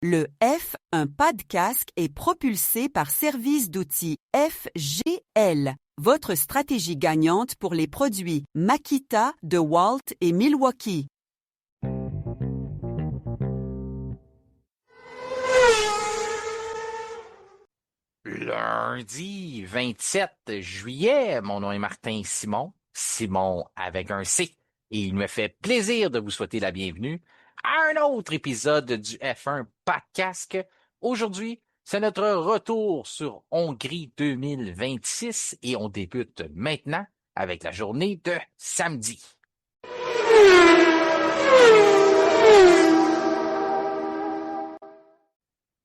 Le F, un pas de casque, est propulsé par service d'outils FGL, votre stratégie gagnante pour les produits Makita, DeWalt et Milwaukee. Lundi 27 juillet, mon nom est Martin Simon, Simon avec un C, et il me fait plaisir de vous souhaiter la bienvenue à un autre épisode du F1 Pas de casque. Aujourd'hui, c'est notre retour sur Hongrie 2026 et on débute maintenant avec la journée de samedi.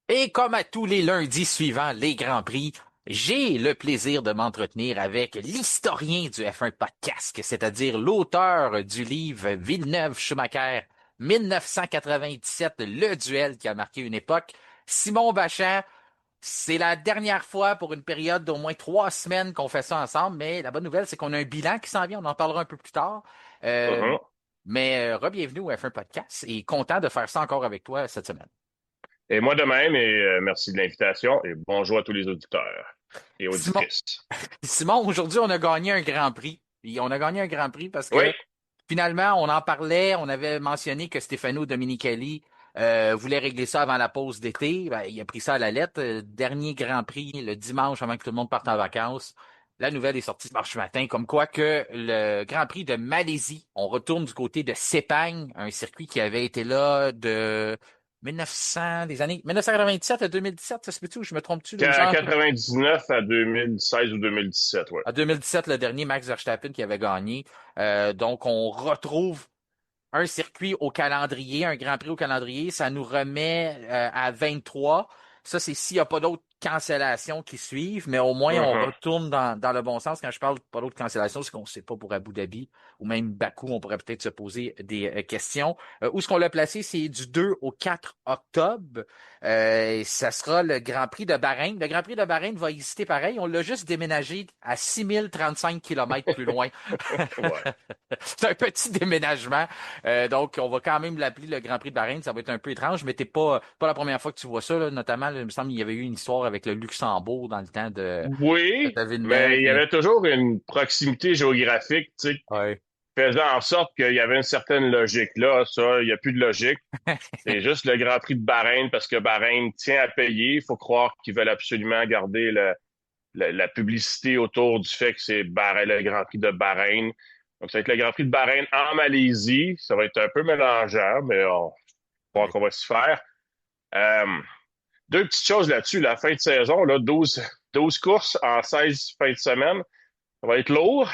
Et comme à tous les lundis suivant les Grands Prix, j'ai le plaisir de m'entretenir avec l'historien du F1 Podcast, c'est-à-dire l'auteur du livre Villeneuve-Schumacher 1997, le duel qui a marqué une époque. Simon Bachand, c'est la dernière fois pour une période d'au moins 3 semaines qu'on fait ça ensemble, mais la bonne nouvelle, c'est qu'on a un bilan qui s'en vient, on en parlera un peu plus tard. Euh, Mhm. mais re-bienvenue au F1 Podcast et content de faire ça encore avec toi cette semaine. Et moi de même, et merci de l'invitation, et bonjour à tous les auditeurs et Simon, auditrices. Simon, aujourd'hui, on a gagné un Grand Prix. Et on a gagné un Grand Prix parce Oui, que finalement, on en parlait, on avait mentionné que Stefano Domenicali voulait régler ça avant la pause d'été. Ben, il a pris ça à la lettre. Dernier Grand Prix le dimanche avant que tout le monde parte en vacances. La nouvelle est sortie ce matin, comme quoi que le Grand Prix de Malaisie, on retourne du côté de Sepang, un circuit qui avait été là de 1900, des années 1997 à 2017, ça se peut-tu ou je me trompe-tu? Là, 99 à 2016 ou 2017, ouais. En 2017, le dernier, Max Verstappen qui avait gagné. Donc, on retrouve un circuit au calendrier, un Grand Prix au calendrier. Ça nous remet à 23. Ça, c'est s'il n'y a pas d'autres cancellations qui suivent, mais au moins, on Mhm. retourne dans le bon sens. Quand je parle de pas d'autres cancellations, c'est qu'on ne sait pas pour Abu Dhabi ou même Bakou, on pourrait peut-être se poser des questions. Où est-ce qu'on l'a placé? C'est du 2 au 4 octobre. Et ça sera le Grand Prix de Bahreïn. Le Grand Prix de Bahreïn va exister pareil. On l'a juste déménagé à 6035 kilomètres plus loin. Ouais. C'est un petit déménagement. Donc, on va quand même l'appeler le Grand Prix de Bahreïn. Ça va être un peu étrange, mais t'es pas la première fois que tu vois ça, là. Notamment, là, il me semble qu'il y avait eu une histoire avec le Luxembourg dans le temps de Oui, Villeneuve. mais il y avait toujours une proximité géographique, tu sais, Ouais. faisant en sorte qu'il y avait une certaine logique. Là, ça, il n'y a plus de logique. C'est juste le Grand Prix de Bahreïn parce que Bahreïn tient à payer. Il faut croire qu'ils veulent absolument garder la publicité autour du fait que c'est le Grand Prix de Bahreïn. Donc, ça va être le Grand Prix de Bahreïn en Malaisie. Ça va être un peu mélangeant, mais on croit qu'on va s'y faire. Euh, Deux petites choses là-dessus. La fin de saison, là, 12 courses en 16 fins de semaine. Ça va être lourd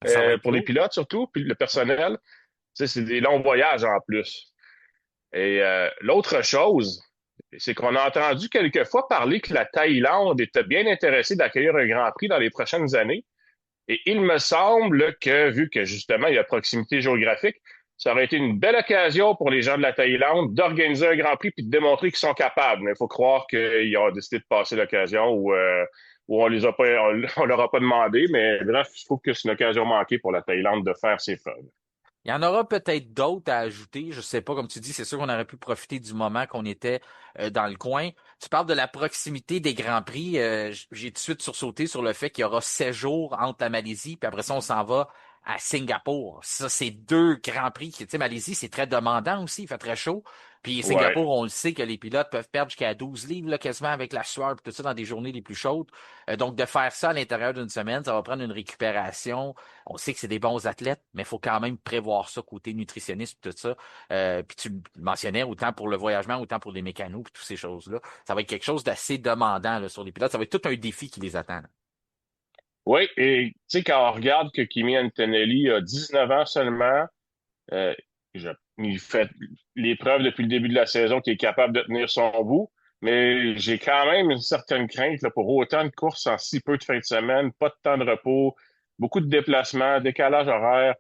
Ça va être pour les lourd. pilotes surtout, puis le personnel. Tu sais, c'est des longs voyages en plus. Et l'autre chose, c'est qu'on a entendu quelquefois parler que la Thaïlande était bien intéressée d'accueillir un Grand Prix dans les prochaines années. Et il me semble que, vu que justement il y a proximité géographique, ça aurait été une belle occasion pour les gens de la Thaïlande d'organiser un Grand Prix puis de démontrer qu'ils sont capables. Mais il faut croire qu'ils ont décidé de passer l'occasion ou on les a pas, on leur a pas demandé. Mais bref, je trouve que c'est une occasion manquée pour la Thaïlande de faire ses preuves. Il y en aura peut-être d'autres à ajouter. Je sais pas, comme tu dis, c'est sûr qu'on aurait pu profiter du moment qu'on était dans le coin. Tu parles de la proximité des Grands Prix. J'ai tout de suite sursauté sur le fait qu'il y aura 7 jours entre la Malaisie, puis après ça, on s'en va à Singapour. Ça, c'est 2 Grands Prix. Tu sais, Malaisie, c'est très demandant aussi, il fait très chaud. Puis Ouais. Singapour, on le sait que les pilotes peuvent perdre jusqu'à 12 livres, là, quasiment avec la sueur, puis tout ça dans des journées les plus chaudes. Donc, de faire ça à l'intérieur d'une semaine, ça va prendre une récupération. On sait que c'est des bons athlètes, mais il faut quand même prévoir ça côté nutritionniste et tout ça. Puis tu le mentionnais, autant pour le voyagement, autant pour les mécanos et toutes ces choses-là. Ça va être quelque chose d'assez demandant là, sur les pilotes. Ça va être tout un défi qui les attend. Là. Oui, et tu sais, quand on regarde que Kimi Antonelli a 19 ans seulement, euh, il fait les preuves depuis le début de la saison qu'il est capable de tenir son bout, mais j'ai quand même une certaine crainte là, pour autant de courses en si peu de fin de semaine, pas de temps de repos, beaucoup de déplacements, décalage horaire.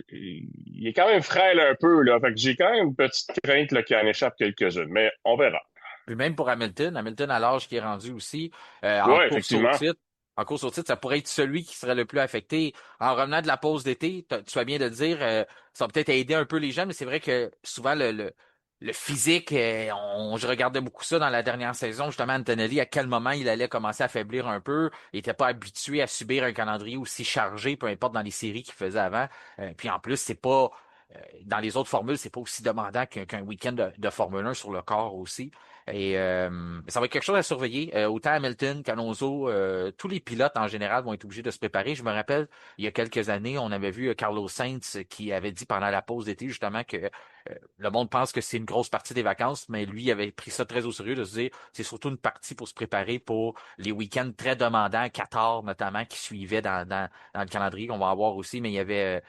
Il est quand même frêle un peu, là. Fait que j'ai quand même une petite crainte là, qu'il en échappe quelques-unes, mais on verra. Puis même pour Hamilton à l'âge qui est rendu aussi, en Oui, course au effectivement. titre, en course au titre, ça pourrait être celui qui serait le plus affecté. En revenant de la pause d'été, tu vas bien de le dire, ça va peut-être aider un peu les jeunes, mais c'est vrai que souvent le physique, je regardais beaucoup ça dans la dernière saison. Justement, Antonelli, à quel moment il allait commencer à faiblir un peu. Il n'était pas habitué à subir un calendrier aussi chargé, peu importe dans les séries qu'il faisait avant. Puis en plus, c'est pas dans les autres formules, c'est pas aussi demandant qu'un week-end de Formule 1 sur le corps aussi. Et ça va être quelque chose à surveiller. Autant Hamilton qu'Alonso, tous les pilotes en général vont être obligés de se préparer. Je me rappelle, il y a quelques années, on avait vu Carlos Sainz qui avait dit pendant la pause d'été justement que le monde pense que c'est une grosse partie des vacances, mais lui il avait pris ça très au sérieux de se dire c'est surtout une partie pour se préparer pour les week-ends très demandants, Qatar notamment, qui suivaient dans le calendrier qu'on va avoir aussi, mais il y avait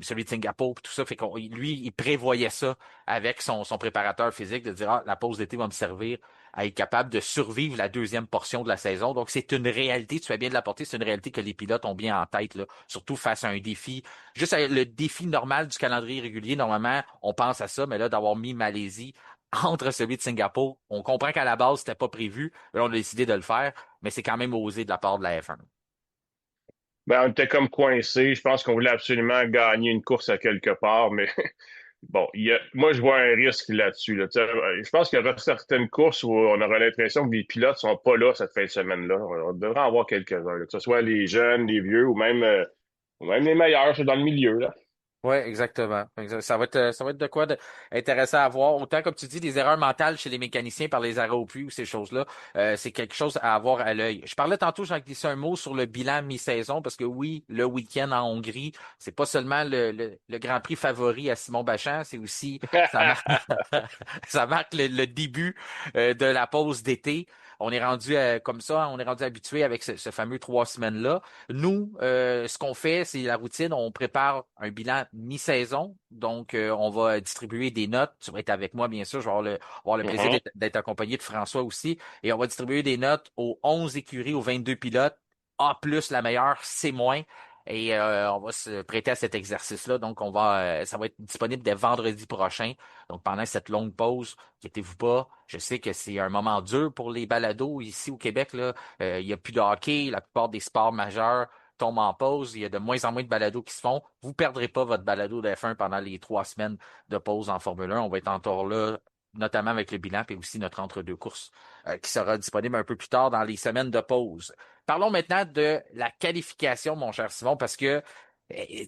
celui de Singapour tout ça. Fait qu'on lui, il prévoyait ça avec son préparateur physique de dire ah, la pause d'été va me servir à être capable de survivre la deuxième portion de la saison. Donc, c'est une réalité, tu fais bien de l'apporter, c'est une réalité que les pilotes ont bien en tête, là, surtout face à un défi. Juste le défi normal du calendrier régulier, normalement, on pense à ça, mais là, d'avoir mis Malaisie entre celui de Singapour, on comprend qu'à la base, c'était pas prévu. Là, on a décidé de le faire, mais c'est quand même osé de la part de la F1. Ben, on était comme coincés. Je pense qu'on voulait absolument gagner une course à quelque part, mais bon, moi, je vois un risque là-dessus. Là. Je pense qu'il y aura certaines courses où on aura l'impression que les pilotes sont pas là cette fin de semaine-là. On devrait en avoir quelques-uns, là, que ce soit les jeunes, les vieux ou même les meilleurs c'est dans le milieu. Là. Oui, exactement. Ça va être de quoi intéressant à voir. Autant, comme tu dis, des erreurs mentales chez les mécaniciens par les arrêts au puits ou ces choses-là, c'est quelque chose à avoir à l'œil. Je parlais tantôt, j'en glissé un mot sur le bilan mi-saison, parce que oui, le week-end en Hongrie, c'est pas seulement le Grand Prix favori à Simon Bachand, c'est aussi, ça marque, ça marque le début de la pause d'été. On est rendu comme ça, on est rendu habitué avec ce fameux 3 semaines-là. Nous, ce qu'on fait, c'est la routine. On prépare un bilan mi-saison. Donc, on va distribuer des notes. Tu vas être avec moi, bien sûr. Je vais avoir le plaisir Mhm. d'être accompagné de François aussi. Et on va distribuer des notes aux 11 écuries, aux 22 pilotes. A plus, la meilleure, C moins. Et on va se prêter à cet exercice-là. Donc, ça va être disponible dès vendredi prochain. Donc, pendant cette longue pause, inquiétez-vous pas. Je sais que c'est un moment dur pour les balados ici au Québec, là. Il n'y a plus de hockey. La plupart des sports majeurs tombent en pause. Il y a de moins en moins de balados qui se font. Vous perdrez pas votre balado de F1 pendant les 3 semaines de pause en Formule 1. On va être encore là, notamment avec le bilan, et aussi notre entre-deux courses qui sera disponible un peu plus tard dans les semaines de pause. Parlons maintenant de la qualification, mon cher Simon, parce que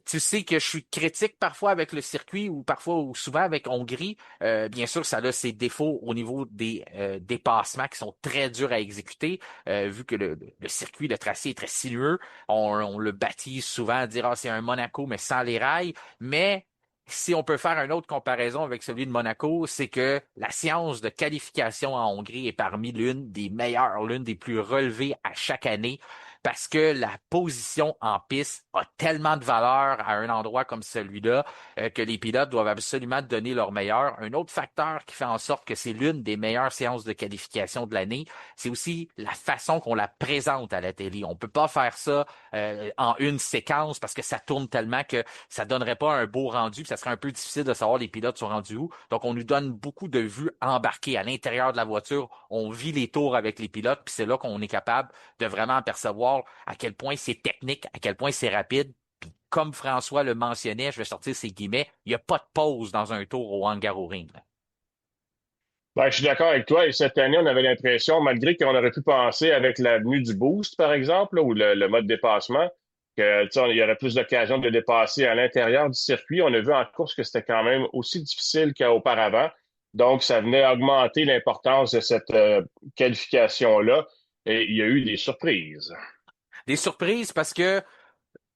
tu sais que je suis critique parfois avec le circuit ou parfois ou souvent avec Hongrie. Bien sûr, ça a ses défauts au niveau des dépassements qui sont très durs à exécuter, vu que le circuit, le tracé est très sinueux. On le baptise souvent à dire ah, c'est un Monaco, mais sans les rails. Mais si on peut faire une autre comparaison avec celui de Monaco, c'est que la séance de qualification en Hongrie est parmi l'une des meilleures, l'une des plus relevées à chaque année parce que la position en piste a tellement de valeur à un endroit comme celui-là que les pilotes doivent absolument donner leur meilleur. Un autre facteur qui fait en sorte que c'est l'une des meilleures séances de qualification de l'année, c'est aussi la façon qu'on la présente à la télé. On peut pas faire ça en une séquence parce que ça tourne tellement que ça donnerait pas un beau rendu, puis ça serait un peu difficile de savoir les pilotes sont rendus où. Donc, on nous donne beaucoup de vues embarquées à l'intérieur de la voiture. On vit les tours avec les pilotes, puis c'est là qu'on est capable de vraiment percevoir à quel point c'est technique, à quel point c'est rapide. Puis, comme François le mentionnait, je vais sortir ses guillemets, il n'y a pas de pause dans un tour au Hungaroring. Ben, je suis d'accord avec toi. Et cette année, on avait l'impression, malgré qu'on aurait pu penser avec l'avenue du boost, par exemple, là, ou le mode dépassement, que, tu sais, il y aurait plus d'occasions de dépasser à l'intérieur du circuit. On a vu en course que c'était quand même aussi difficile qu'auparavant. Donc, ça venait augmenter l'importance de cette qualification-là. Et il y a eu des surprises. Des surprises parce que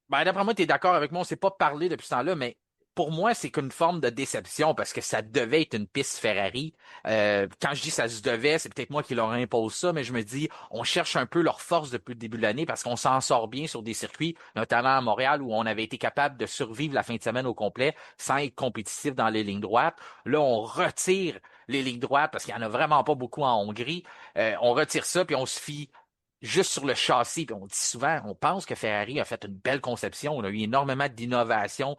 ben, d'après moi, tu es d'accord avec moi, on s'est pas parlé depuis ce temps-là, mais pour moi, c'est qu'une forme de déception parce que ça devait être une piste Ferrari. Quand je dis ça se devait, c'est peut-être moi qui leur impose ça, mais je me dis, on cherche un peu leur force depuis le début de l'année parce qu'on s'en sort bien sur des circuits, notamment à Montréal, où on avait été capable de survivre la fin de semaine au complet sans être compétitif dans les lignes droites. Là, on retire les lignes droites parce qu'il n'y en a vraiment pas beaucoup en Hongrie. On retire ça, puis on se fie juste sur le châssis. Puis on dit souvent, on pense que Ferrari a fait une belle conception. On a eu énormément d'innovations.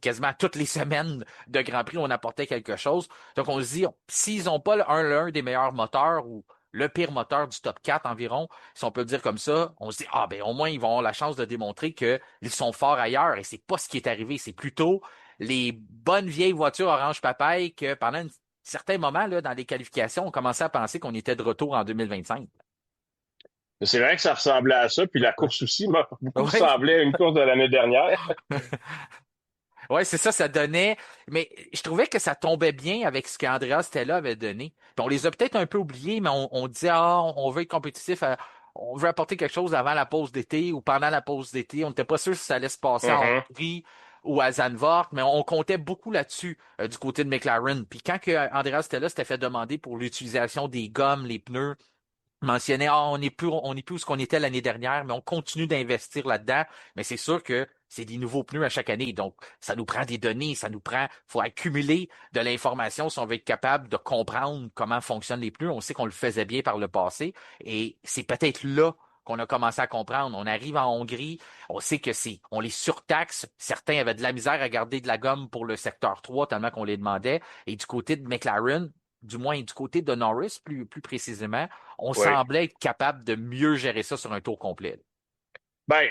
Quasiment toutes les semaines de Grand Prix, on apportait quelque chose. Donc on se dit, s'ils n'ont pas l'un des meilleurs moteurs ou le pire moteur du top 4 environ, si on peut le dire comme ça, on se dit, ah ben au moins ils vont avoir la chance de démontrer qu'ils sont forts ailleurs. Et c'est pas ce qui est arrivé. C'est plutôt les bonnes vieilles voitures orange papaye que pendant un certain moment, là, dans les qualifications, on commençait à penser qu'on était de retour en 2025. C'est vrai que ça ressemblait à ça, puis la Ouais. course aussi m'a beaucoup Ouais. ressemblé à une course de l'année dernière. Ouais, c'est ça, ça donnait. Mais je trouvais que ça tombait bien avec ce qu'Andrea Stella avait donné. Puis on les a peut-être un peu oubliés, mais on disait, ah, on veut être compétitif, on veut apporter quelque chose avant la pause d'été ou pendant la pause d'été. On n'était pas sûr si ça allait se passer en Mhm. Hongrie ou à Zandvoort, mais on comptait beaucoup là-dessus du côté de McLaren. Puis quand que Andrea Stella s'était fait demander pour l'utilisation des gommes, les pneus, mentionnait, ah, on n'est plus où ce qu'on était l'année dernière, mais on continue d'investir là-dedans. Mais c'est sûr que c'est des nouveaux pneus à chaque année. Donc, ça nous prend des données, faut accumuler de l'information si on veut être capable de comprendre comment fonctionnent les pneus. On sait qu'on le faisait bien par le passé et c'est peut-être là qu'on a commencé à comprendre. On arrive en Hongrie, on sait que on les surtaxe. Certains avaient de la misère à garder de la gomme pour le secteur 3 tellement qu'on les demandait. Et du côté de McLaren, du moins du côté de Norris, plus précisément, on Oui. semblait être capable de mieux gérer ça sur un tour complet. Ben,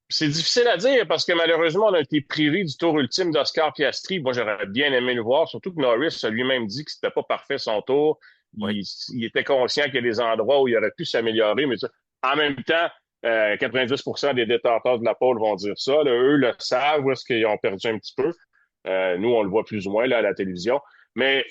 c'est difficile à dire parce que malheureusement, on a été privé du tour ultime d'Oscar Piastri. Moi, j'aurais bien aimé le voir, surtout que Norris a lui-même dit que c'était pas parfait son tour. Oui, Il était conscient qu'il y a des endroits où il aurait pu s'améliorer, mais ça, en même temps, 90% des détenteurs de la pole vont dire ça. Là. Eux le savent, où est-ce qu'ils ont perdu un petit peu. Nous, on le voit plus ou moins là, à la télévision. Mais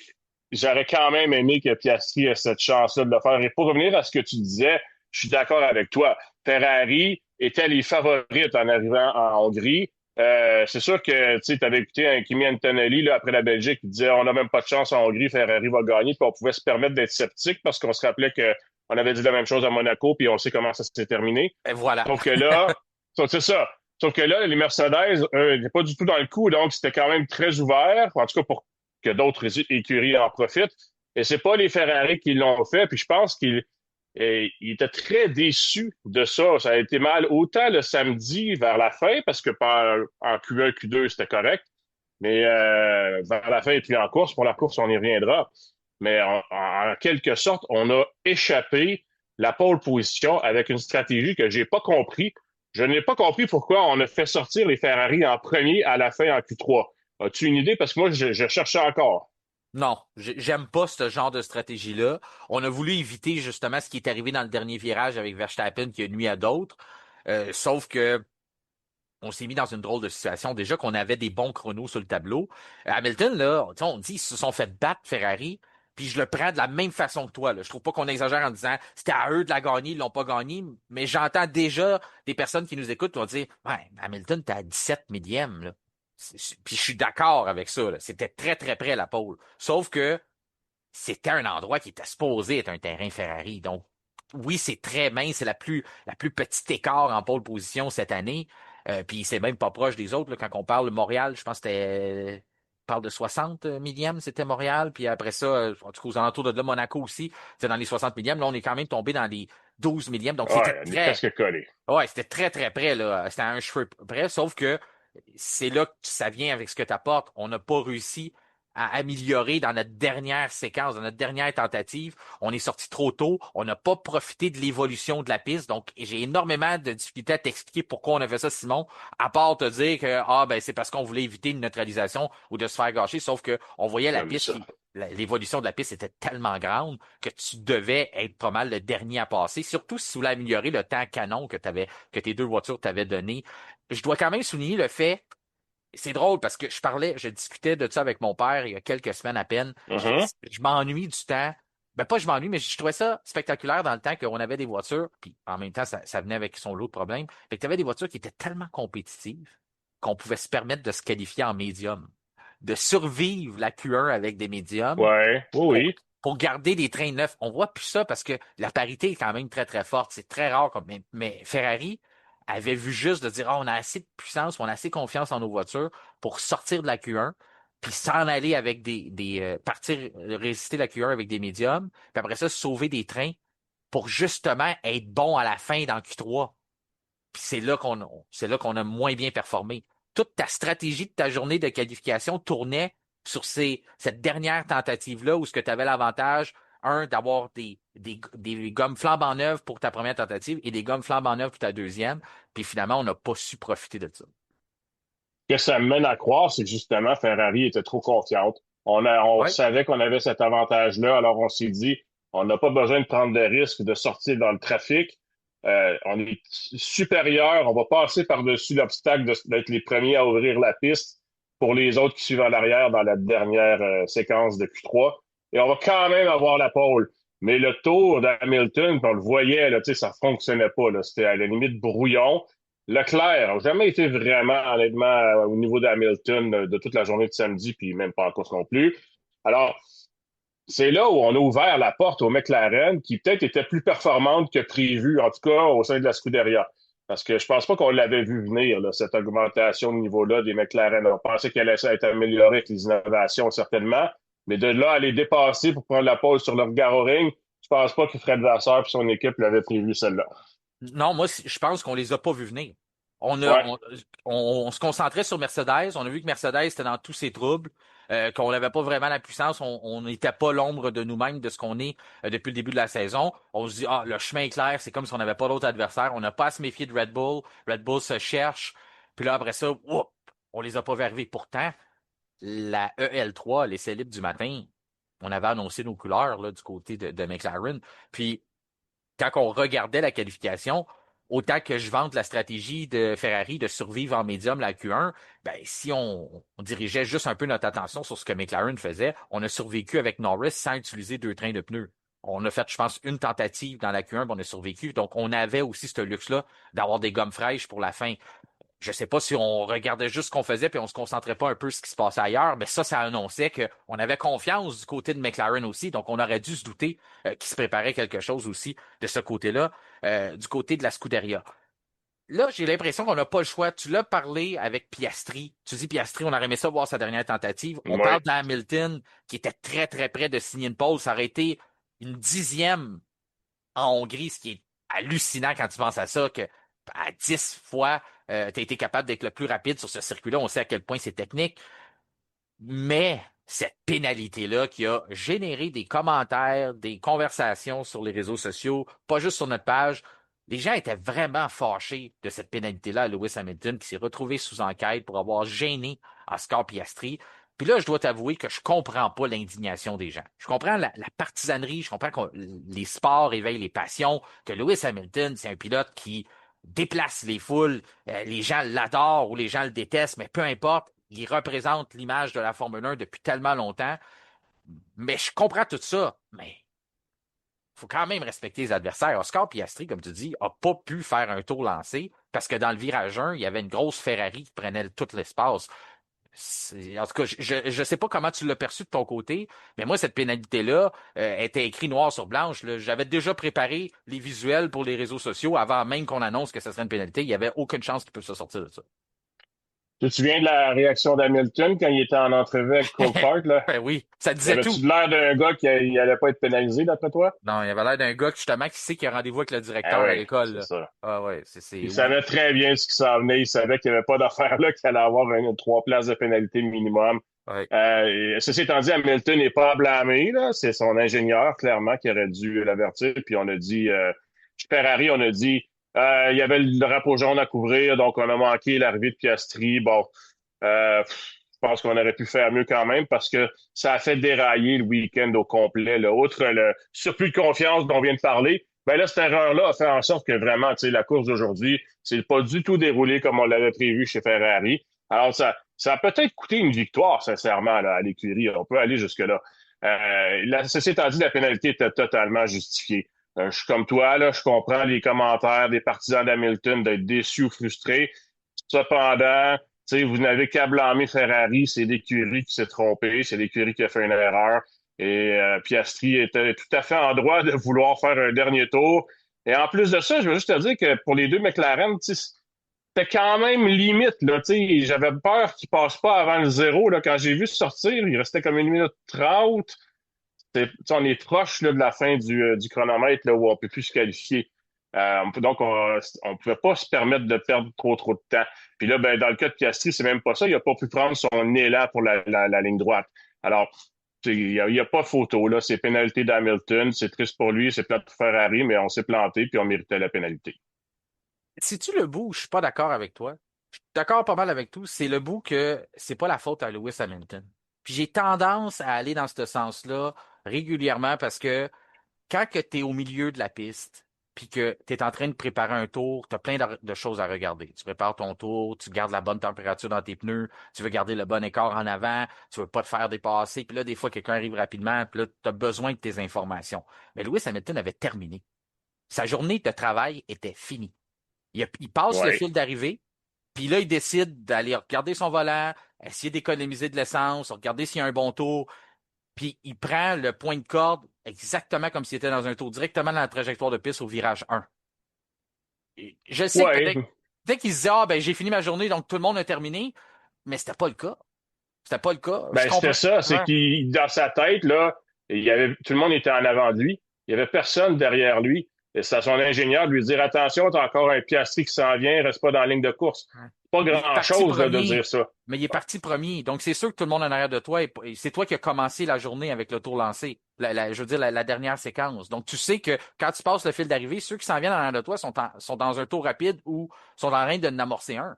j'aurais quand même aimé que Piastri ait cette chance-là de le faire. Et pour revenir à ce que tu disais, je suis d'accord avec toi. Ferrari étaient les favorites en arrivant en Hongrie. C'est sûr que tu avais écouté un Kimi Antonelli là, après la Belgique qui disait on n'a même pas de chance en Hongrie, Ferrari va gagner, puis on pouvait se permettre d'être sceptique parce qu'on se rappelait que on avait dit la même chose à Monaco, puis on sait comment ça s'est terminé. et voilà. Sauf que là, c'est ça. Sauf que là, les Mercedes n'étaient pas du tout dans le coup, donc c'était quand même très ouvert, en tout cas pour que d'autres écuries en profitent. Et c'est pas les Ferrari qui l'ont fait, puis je pense qu'ils il était très déçu de ça. Ça a été mal autant le samedi vers la fin, parce que en Q1, Q2, c'était correct. Mais vers la fin et puis en course, pour la course, on y reviendra. Mais en quelque sorte, on a échappé la pole position avec une stratégie que j'ai pas compris. Je n'ai pas compris pourquoi on a fait sortir les Ferrari en premier à la fin en Q3. As-tu une idée? Parce que moi, je cherchais encore. Non, j'aime pas ce genre de stratégie-là. On a voulu éviter justement ce qui est arrivé dans le dernier virage avec Verstappen qui a nuit à d'autres. Sauf que on s'est mis dans une drôle de situation. Déjà qu'on avait des bons chronos sur le tableau. Hamilton, là, on dit, ils se sont fait battre Ferrari. Puis je le prends de la même façon que toi. Là. Je trouve pas qu'on exagère en disant c'était à eux de la gagner, ils l'ont pas gagné. Mais j'entends déjà des personnes qui nous écoutent qui vont dire ouais, Hamilton, t'es à 17 millième. Là. Puis je suis d'accord avec ça. Là. C'était très, très près la pole. Sauf que c'était un endroit qui était supposé être un terrain Ferrari. Donc, oui, c'est très mince, c'est la plus petite écart en pole position cette année. Puis c'est même pas proche des autres. Là, quand on parle de Montréal, je pense que on parle de 60 millièmes, c'était Montréal. Puis après ça, en tout cas, aux alentours de là, Monaco aussi, c'est dans les 60 millièmes. Là, on est quand même tombé dans les 12 millièmes. Donc, c'était Ouais, on est très, presque collé. ouais, c'était très, très près, là. C'était à un cheveu près. Sauf que c'est là que ça vient avec ce que tu apportes. On n'a pas réussi à améliorer dans notre dernière séquence, dans notre dernière tentative. On est sorti trop tôt. On n'a pas profité de l'évolution de la piste. Donc, j'ai énormément de difficultés à t'expliquer pourquoi on a fait ça, Simon, à part te dire que, ah, ben, c'est parce qu'on voulait éviter une neutralisation ou de se faire gâcher. Sauf que on voyait la Comme piste ça. l'évolution de la piste était tellement grande que tu devais être pas mal le dernier à passer, surtout si tu voulais améliorer le temps canon que tes deux voitures t'avaient donné. Je dois quand même souligner le fait, c'est drôle parce que je discutais de ça avec mon père il y a quelques semaines à peine. Mhm. Je m'ennuie du temps. Ben pas je m'ennuie, mais je trouvais ça spectaculaire dans le temps qu'on avait des voitures, puis en même temps, ça venait avec son lot de problèmes. Fait que tu avais des voitures qui étaient tellement compétitives qu'on pouvait se permettre de se qualifier en médium, de survivre la Q1 avec des médiums Ouais, oui, pour, oui. pour garder des trains neufs. On voit plus ça parce que la parité est quand même très, très forte. C'est très rare. Mais Ferrari avait vu juste de dire, ah, on a assez de puissance, on a assez confiance en nos voitures pour sortir de la Q1, puis s'en aller avec partir résister la Q1 avec des médiums, puis après ça, sauver des trains pour justement être bon à la fin dans Q3. Puis c'est là qu'on a moins bien performé. Toute ta stratégie de ta journée de qualification tournait sur cette dernière tentative-là où ce que tu avais l'avantage, d'avoir des gommes flambant neuves pour ta première tentative et des gommes flambant neuves pour ta deuxième. Puis finalement, on n'a pas su profiter de ça. que ça me mène à croire, c'est que justement, Ferrari était trop confiante. On Ouais. savait qu'on avait cet avantage-là, alors on s'est dit, on n'a pas besoin de prendre de risques de sortir dans le trafic. On est supérieur, on va passer par-dessus l'obstacle d'être les premiers à ouvrir la piste pour les autres qui suivent en arrière dans la dernière séquence de Q3. Et on va quand même avoir la pole. Mais le tour d'Hamilton, on le voyait, là, ça fonctionnait pas. Là. C'était à la limite brouillon. Leclerc n'a jamais été vraiment, honnêtement, au niveau d'Hamilton de toute la journée de samedi, puis même pas en course non plus. Alors, c'est là où on a ouvert la porte au McLaren, qui peut-être était plus performante que prévu, en tout cas au sein de la Scuderia. Parce que je pense pas qu'on l'avait vu venir, là, cette augmentation de niveau-là des McLaren. On pensait qu'elle allait être améliorée avec les innovations, certainement. Mais de là à les dépasser pour prendre la pause sur leur Hungaroring, je pense pas que Fred Vasseur et son équipe l'avaient prévu, celle-là. Non, moi, je pense qu'on les a pas vus venir. On a, Ouais. on se concentrait sur Mercedes. On a vu que Mercedes était dans tous ses troubles, qu'on n'avait pas vraiment la puissance. On n'était pas l'ombre de nous-mêmes, de ce qu'on est depuis le début de la saison. On se dit, ah, le chemin est clair. C'est comme si on n'avait pas d'autre adversaire. On n'a pas à se méfier de Red Bull. Red Bull se cherche. Puis là, après ça, whoop, on les a pas vus arriver. Pourtant, la EL3, l'essai libre du matin, on avait annoncé nos couleurs là, du côté de McLaren. Puis quand on regardait la qualification, autant que je vante la stratégie de Ferrari de survivre en médium la Q1, ben, si on dirigeait juste un peu notre attention sur ce que McLaren faisait, on a survécu avec Norris sans utiliser 2 trains de pneus. On a fait, je pense, une tentative dans la Q1, puis on a survécu. Donc, on avait aussi ce luxe-là d'avoir des gommes fraîches pour la fin. Je sais pas si on regardait juste ce qu'on faisait puis on se concentrait pas un peu sur ce qui se passait ailleurs, mais ça annonçait qu'on avait confiance du côté de McLaren aussi, donc on aurait dû se douter qu'il se préparait quelque chose aussi de ce côté-là, du côté de la Scuderia. Là, j'ai l'impression qu'on n'a pas le choix. Tu l'as parlé avec Piastri. Tu dis Piastri, on aurait aimé ça voir sa dernière tentative. On Ouais. parle d'Hamilton qui était très, très près de signer une pole. Ça aurait été une 10e en Hongrie, ce qui est hallucinant quand tu penses à ça, que à 10 fois, tu as été capable d'être le plus rapide sur ce circuit-là. On sait à quel point c'est technique. Mais cette pénalité-là qui a généré des commentaires, des conversations sur les réseaux sociaux, pas juste sur notre page, les gens étaient vraiment fâchés de cette pénalité-là à Lewis Hamilton qui s'est retrouvé sous enquête pour avoir gêné Oscar Piastri. Puis là, je dois t'avouer que je comprends pas l'indignation des gens. Je comprends la partisanerie, je comprends que les sports éveillent les passions, que Lewis Hamilton, c'est un pilote qui déplace les foules, les gens l'adorent ou les gens le détestent, mais peu importe, il représente l'image de la Formule 1 depuis tellement longtemps. Mais je comprends tout ça, mais il faut quand même respecter les adversaires. Oscar Piastri, comme tu dis, a pas pu faire un tour lancé parce que dans le virage 1, il y avait une grosse Ferrari qui prenait tout l'espace. En tout cas, je ne sais pas comment tu l'as perçu de ton côté, mais moi, cette pénalité-là était écrite noir sur blanche. Là. J'avais déjà préparé les visuels pour les réseaux sociaux avant même qu'on annonce que ce serait une pénalité. Il n'y avait aucune chance qu'il puisse se sortir de ça. Tu te souviens de la réaction d'Hamilton quand il était en entrevue avec Coulthard, là? Ben oui, ça Y disait avait-tu tout. de l'air d'un gars qui allait pas être pénalisé, d'après toi? Non, il avait l'air d'un gars justement qui sait qu'il a rendez-vous avec le Ah directeur à oui, l'école. c'est Là. ça. Ah ouais, Il savait très bien ce qui s'en venait. Il savait qu'il n'y avait pas d'affaire là, qu'il allait avoir 3 places de pénalité minimum. Ouais. Ceci étant dit, Hamilton n'est pas à blâmer, là. C'est son ingénieur, clairement, qui aurait dû l'avertir. Puis on a dit, Ferrari, on a dit, il y avait le drapeau jaune à couvrir, donc on a manqué l'arrivée de Piastri. Bon, je pense qu'on aurait pu faire mieux quand même parce que ça a fait dérailler le week-end au complet. Là. Outre le surplus de confiance dont on vient de parler, ben là, cette erreur-là a fait en sorte que vraiment, tu sais, la course d'aujourd'hui, c'est pas du tout déroulé comme on l'avait prévu chez Ferrari. Alors, ça a peut-être coûté une victoire, sincèrement, là, à l'écurie. On peut aller jusque-là. Ceci étant dit, la pénalité était totalement justifiée. Je suis comme toi, là, je comprends les commentaires des partisans d'Hamilton d'être déçus ou frustrés. Cependant, tu sais, vous n'avez qu'à blâmer Ferrari, c'est l'écurie qui s'est trompée, c'est l'écurie qui a fait une erreur. Et Piastri était tout à fait en droit de vouloir faire un dernier tour. Et en plus de ça, je veux juste te dire que pour les deux McLaren, c'était quand même limite. Là, j'avais peur qu'ils passent pas avant le zéro. Là, quand j'ai vu sortir, il restait comme 1 minute 30. On est proche là, de la fin du chronomètre là, où on peut plus se qualifier. Donc, on pouvait pas se permettre de perdre trop de temps. Puis là, ben, dans le cas de Piastri, c'est même pas ça. Il a pas pu prendre son élan pour la ligne droite. Alors, il y a pas photo. Là. C'est pénalité d'Hamilton. C'est triste pour lui. C'est plate pour Ferrari, mais on s'est planté puis on méritait la pénalité. Si tu le bout, je suis pas d'accord avec toi. D'accord pas mal avec tout. C'est le bout que c'est pas la faute à Lewis Hamilton. Puis j'ai tendance à aller dans ce sens-là régulièrement parce que quand que tu es au milieu de la piste, puis que tu es en train de préparer un tour, tu as plein de choses à regarder. Tu prépares ton tour, tu gardes la bonne température dans tes pneus, tu veux garder le bon écart en avant, tu veux pas te faire dépasser, puis là, des fois, quelqu'un arrive rapidement, puis là, tu as besoin de tes informations. Mais Lewis Hamilton avait terminé. Sa journée de travail était finie. Il passe le Oui. fil d'arrivée, puis là, il décide d'aller regarder son volant, essayer d'économiser de l'essence, regarder s'il y a un bon tour, puis il prend le point de corde exactement comme s'il était dans un tour, directement dans la trajectoire de piste au virage 1. Et je sais que Oui. peut-être qu'il se disait, ah, ben, j'ai fini ma journée, donc tout le monde a terminé, mais c'était pas le cas. C'était pas le cas. Je Ben, c'était comprends. ça. C'est Ouais. qu'il, dans sa tête, là, tout le monde était en avant de lui. Il y avait personne derrière lui. Et c'est à son ingénieur de lui dire, attention, t'as encore un piastri qui s'en vient, reste pas dans la ligne de course. Pas Mais il est parti grand-chose, là, de premier. dire ça. Mais il est parti premier. Donc, c'est sûr que tout le monde en arrière de toi, et c'est toi qui as commencé la journée avec le tour lancé. Je veux dire, la dernière séquence. Donc, tu sais que quand tu passes le fil d'arrivée, ceux qui s'en viennent en arrière de toi sont dans un tour rapide ou sont en train de n'amorcer un.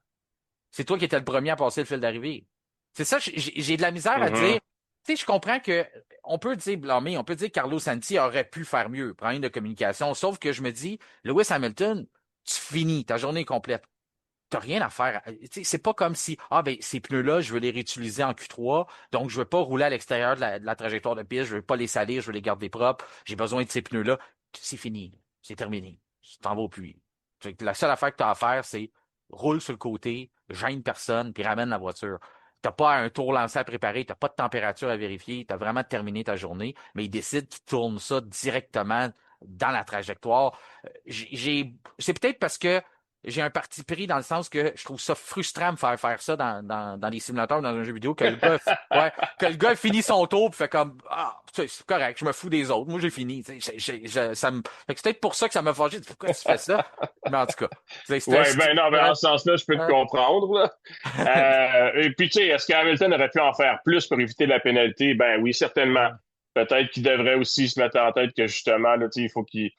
C'est toi qui étais le premier à passer le fil d'arrivée. C'est ça, j'ai de la misère à dire. Mhm. Tu sais, je comprends que on peut dire blâmer, on peut dire que Carlos Santi aurait pu faire mieux, problème de communication. Sauf que je me dis, Lewis Hamilton, tu finis, ta journée est complète. T'as rien à faire. Tu sais, c'est pas comme si, ah ben, ces pneus-là, je veux les réutiliser en Q3, donc je veux pas rouler à l'extérieur de la trajectoire de piste, je veux pas les salir, je veux les garder propres, j'ai besoin de ces pneus-là. C'est fini. C'est terminé. Tu t'en vas au puits. Fait que la seule affaire que tu as à faire, c'est roule sur le côté, gêne personne, puis ramène la voiture. T'as pas un tour lancé à préparer, t'as pas de température à vérifier, t'as vraiment terminé ta journée, mais il décide qu'il tourne ça directement dans la trajectoire. C'est peut-être parce que j'ai un parti pris dans le sens que je trouve ça frustrant de me faire ça dans les simulateurs ou dans un jeu vidéo, ouais, que le gars finit son tour et fait comme, ah, c'est correct, je me fous des autres, moi j'ai fini. Fait que c'est peut-être pour ça que ça m'a fâché. Pourquoi tu fais ça? Mais en tout cas, c'est un Ouais, style. ben non, ben en ce sens-là, je peux te comprendre, là. Et puis, tu sais, est-ce qu'Hamilton aurait pu en faire plus pour éviter la pénalité? Ben oui, certainement. Peut-être qu'il devrait aussi se mettre en tête que justement, là, tu sais, il faut qu'il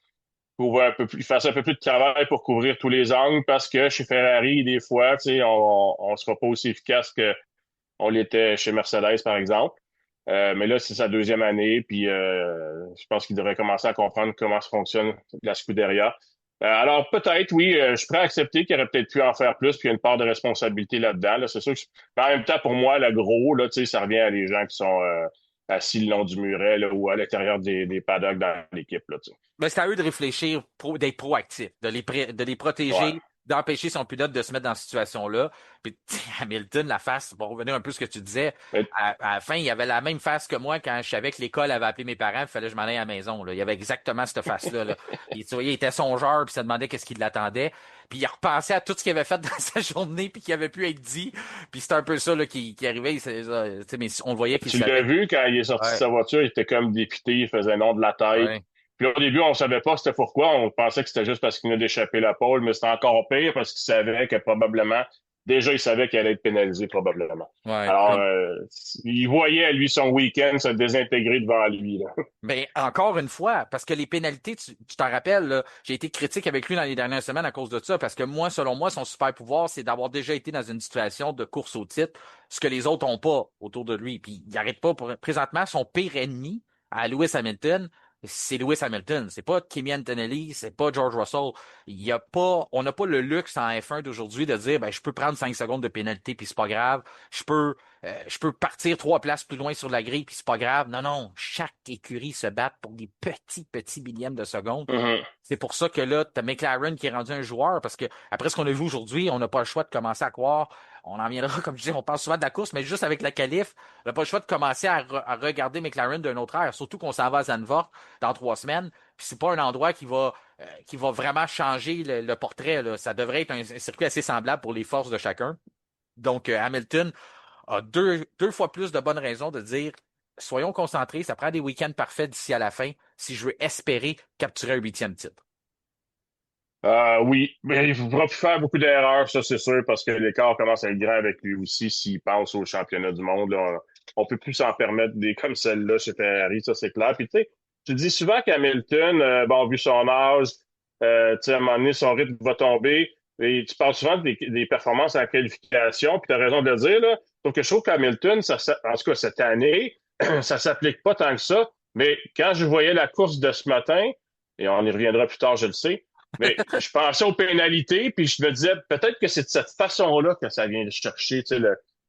couvre un peu plus, fasse un peu plus de travail pour couvrir tous les angles parce que chez Ferrari, des fois, tu sais, on sera pas aussi efficace que on l'était chez Mercedes, par exemple. Mais là, c'est sa deuxième année, puis je pense qu'il devrait commencer à comprendre comment ça fonctionne la Scuderia. Alors peut-être, oui, je suis prêt à accepter qu'il aurait peut-être pu en faire plus, puis il y a une part de responsabilité là-dedans. Là. C'est sûr que, mais en même temps, pour moi, le gros, là, tu sais, ça revient à les gens qui sont assis le long du muret là, ou à l'intérieur des paddocks dans l'équipe. Là, tu sais. Mais c'est à eux de réfléchir, d'être proactifs, de les Ouais. protéger, d'empêcher son pilote de se mettre dans cette situation-là. Puis Hamilton, la face, pour revenir un peu à ce que tu disais, Mais, à la fin, il avait la même face que moi quand je savais que l'école avait appelé mes parents, il fallait que je m'en aille à la maison. Là. Il avait exactement cette face-là. Là. Tu voyais, il était songeur, puis il se demandait qu'est-ce qui l'attendait. Puis il repensait à tout ce qu'il avait fait dans sa journée, puis qui avait pu être dit. Puis c'était un peu ça là, qui arrivait. Mais on le voyait qu'il tu l'as savait. vu quand il est sorti de Ouais, sa voiture, il était comme dépité, il faisait non de la tête. ouais. Puis là, au début, on savait pas c'était pourquoi. On pensait que c'était juste parce qu'il venait d'échapper la pole, mais c'était encore pire parce qu'il savait que probablement, déjà, il savait qu'il allait être pénalisé probablement. Ouais. Alors, il voyait, lui, son week-end se désintégrer devant lui. Là. Mais encore une fois, parce que les pénalités, tu t'en rappelles, là, j'ai été critique avec lui dans les dernières semaines à cause de ça, parce que moi, selon moi, son super pouvoir, c'est d'avoir déjà été dans une situation de course au titre, ce que les autres n'ont pas autour de lui. Puis il n'arrête pas présentement son pire ennemi à Lewis Hamilton. C'est Lewis Hamilton, c'est pas Kimi Antonelli, c'est pas George Russell. On n'a pas le luxe en F1 d'aujourd'hui de dire, ben, je peux prendre 5 secondes de pénalité puis c'est pas grave. Je peux partir 3 places plus loin sur la grille, puis c'est pas grave. Non, non, chaque écurie se bat pour des petits millièmes de secondes. Mhm. C'est pour ça que là, tu as McLaren qui est rendu un joueur, parce que après ce qu'on a vu aujourd'hui, on n'a pas le choix de commencer à croire. On en viendra, comme je dis, on parle souvent de la course, mais juste avec la qualif, on n'a pas le choix de commencer à regarder McLaren d'un autre air, surtout qu'on s'en va à Zandvoort dans 3 semaines. Puis c'est pas un endroit qui va vraiment changer le portrait. Là. Ça devrait être un circuit assez semblable pour les forces de chacun. Donc, Hamilton a deux fois plus de bonnes raisons de dire soyons concentrés, ça prend des week-ends parfaits d'ici à la fin si je veux espérer capturer un 8e titre. Oui, mais il ne pourra plus faire beaucoup d'erreurs, ça c'est sûr, parce que l'écart commence à être grand avec lui aussi s'il pense au championnat du monde. Là, on peut plus s'en permettre des comme celle-là chez Ferrari, ça c'est clair. Puis tu sais, tu dis souvent qu'Hamilton, bon, vu son âge, tu sais, à un moment donné, son rythme va tomber. Et tu parles souvent des performances en qualification, puis tu as raison de le dire, là. Sauf que je trouve qu'Hamilton, en tout cas cette année, ça s'applique pas tant que ça. Mais quand je voyais la course de ce matin, et on y reviendra plus tard, je le sais, mais je pensais aux pénalités, puis je me disais peut-être que c'est de cette façon-là que ça vient de chercher, tu sais,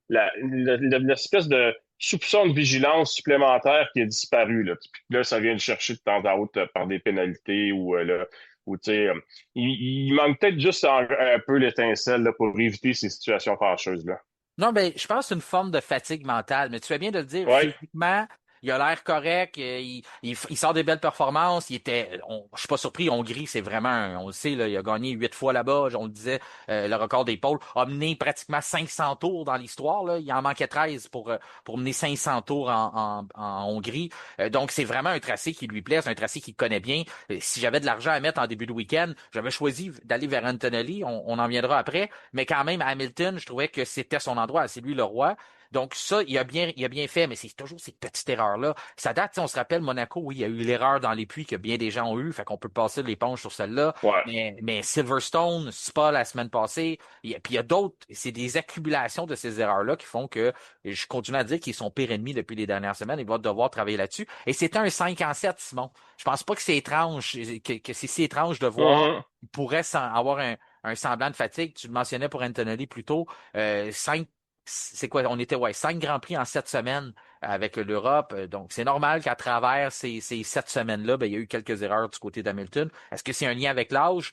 l'espèce de soupçon de vigilance supplémentaire qui est disparu, là. Puis là, ça vient de chercher de temps à autre par des pénalités ou tu sais, il manque peut-être juste un peu l'étincelle là, pour éviter ces situations fâcheuses-là. Non, ben, je pense que c'est une forme de fatigue mentale, mais tu fais bien de le dire, Ouais. physiquement, il a l'air correct, il sort des belles performances, je suis pas surpris, Hongrie, c'est vraiment, on le sait, là, il a gagné 8 fois là-bas, on le disait, le record des pôles, a mené pratiquement 500 tours dans l'histoire, là, il en manquait 13 pour mener 500 tours en Hongrie. Donc, c'est vraiment un tracé qui lui plaît, c'est un tracé qu'il connaît bien. Si j'avais de l'argent à mettre en début de week-end, j'avais choisi d'aller vers Antonelli, on en viendra après, mais quand même, Hamilton, je trouvais que c'était son endroit, c'est lui le roi. Donc ça, il a bien fait, mais c'est toujours ces petites erreurs-là. Ça date, on se rappelle, Monaco, oui, il y a eu l'erreur dans les puits que bien des gens ont eu, fait qu'on peut passer l'éponge sur celle-là. Ouais. Mais Silverstone, Spa la semaine passée, puis il y a d'autres, c'est des accumulations de ces erreurs-là qui font que je continue à dire qu'ils sont pires ennemis depuis les dernières semaines. Ils vont devoir travailler là-dessus. Et c'était un 5 en 7, Simon. Je pense pas que c'est étrange, que c'est si étrange de voir. Mhm. Il pourrait avoir un semblant de fatigue. Tu le mentionnais pour Antonelli plus tôt. 5 c'est quoi? On était 5 Grands Prix en 7 semaines avec l'Europe. Donc, c'est normal qu'à travers ces 7 semaines-là, ben, il y a eu quelques erreurs du côté d'Hamilton. Est-ce que c'est un lien avec l'âge?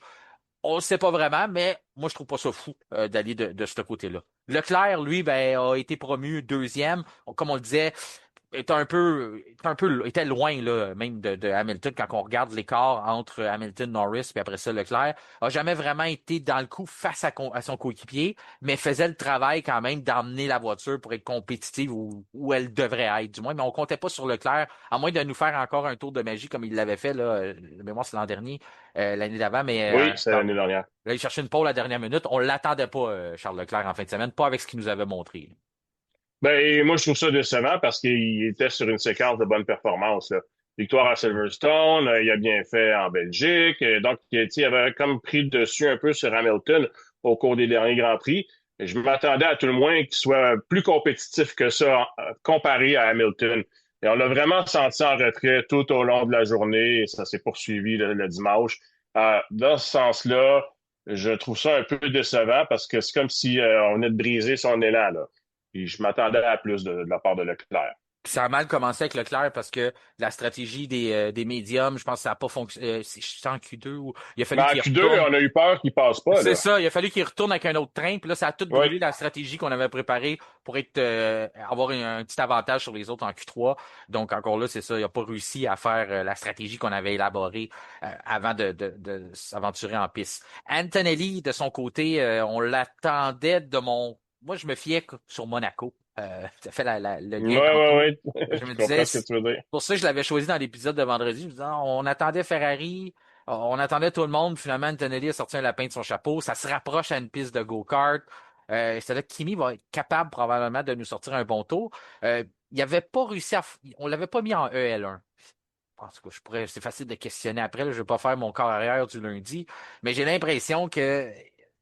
On ne sait pas vraiment, mais moi, je trouve pas ça fou d'aller de ce côté-là. Leclerc, lui, ben, a été promu deuxième. Comme on le disait, était loin là, même de Hamilton quand on regarde l'écart entre Hamilton, Norris puis après ça Leclerc. A jamais vraiment été dans le coup face à son coéquipier, mais faisait le travail quand même d'emmener la voiture pour être compétitive où elle devrait être, du moins. Mais on comptait pas sur Leclerc, à moins de nous faire encore un tour de magie comme il l'avait fait là, de mémoire c'est l'an dernier, l'année d'avant, mais Oui, c'est l'année dernière. là, il cherchait une pole à la dernière minute. On l'attendait pas, Charles Leclerc, en fin de semaine, pas avec ce qu'il nous avait montré. Ben, moi, je trouve ça décevant parce qu'il était sur une séquence de bonnes performances, là. Victoire à Silverstone, il a bien fait en Belgique. Donc, tu sais, il avait comme pris le dessus un peu sur Hamilton au cours des derniers Grands Prix. Et je m'attendais à tout le moins qu'il soit plus compétitif que ça comparé à Hamilton. Et on l'a vraiment senti en retrait tout au long de la journée et ça s'est poursuivi le dimanche. Dans ce sens-là, je trouve ça un peu décevant parce que c'est comme si on venait de briser son élan, là. Puis je m'attendais à plus de la part de Leclerc. Puis ça a mal commencé avec Leclerc parce que la stratégie des médiums, je pense que ça n'a pas fonctionné. C'est en Q2 où il a Mais fallu en qu'il Q2, retourne. on a eu peur qu'il passe pas, C'est là. ça, il a fallu qu'il retourne avec un autre train. Puis là, ça a tout Oui. brûlé la stratégie qu'on avait préparée pour avoir un petit avantage sur les autres en Q3. Donc encore là, c'est ça, il n'a pas réussi à faire la stratégie qu'on avait élaborée avant de s'aventurer en piste. Antonelli, de son côté, on l'attendait Moi, je me fiais sur Monaco. Ça fait le Oui, lien tantôt. oui, oui. Je Je me disais, comprends ce que tu veux dire. pour ça, je l'avais choisi dans l'épisode de vendredi. Je me disais, on attendait Ferrari, on attendait tout le monde. Finalement, Antonelli a sorti un lapin de son chapeau. Ça se rapproche à une piste de go-kart. C'est là que Kimi va être capable probablement de nous sortir un bon tour. Il avait pas réussi on l'avait pas mis en EL1. En tout cas, c'est facile de questionner après. Là, je vais pas faire mon corps arrière du lundi, mais j'ai l'impression que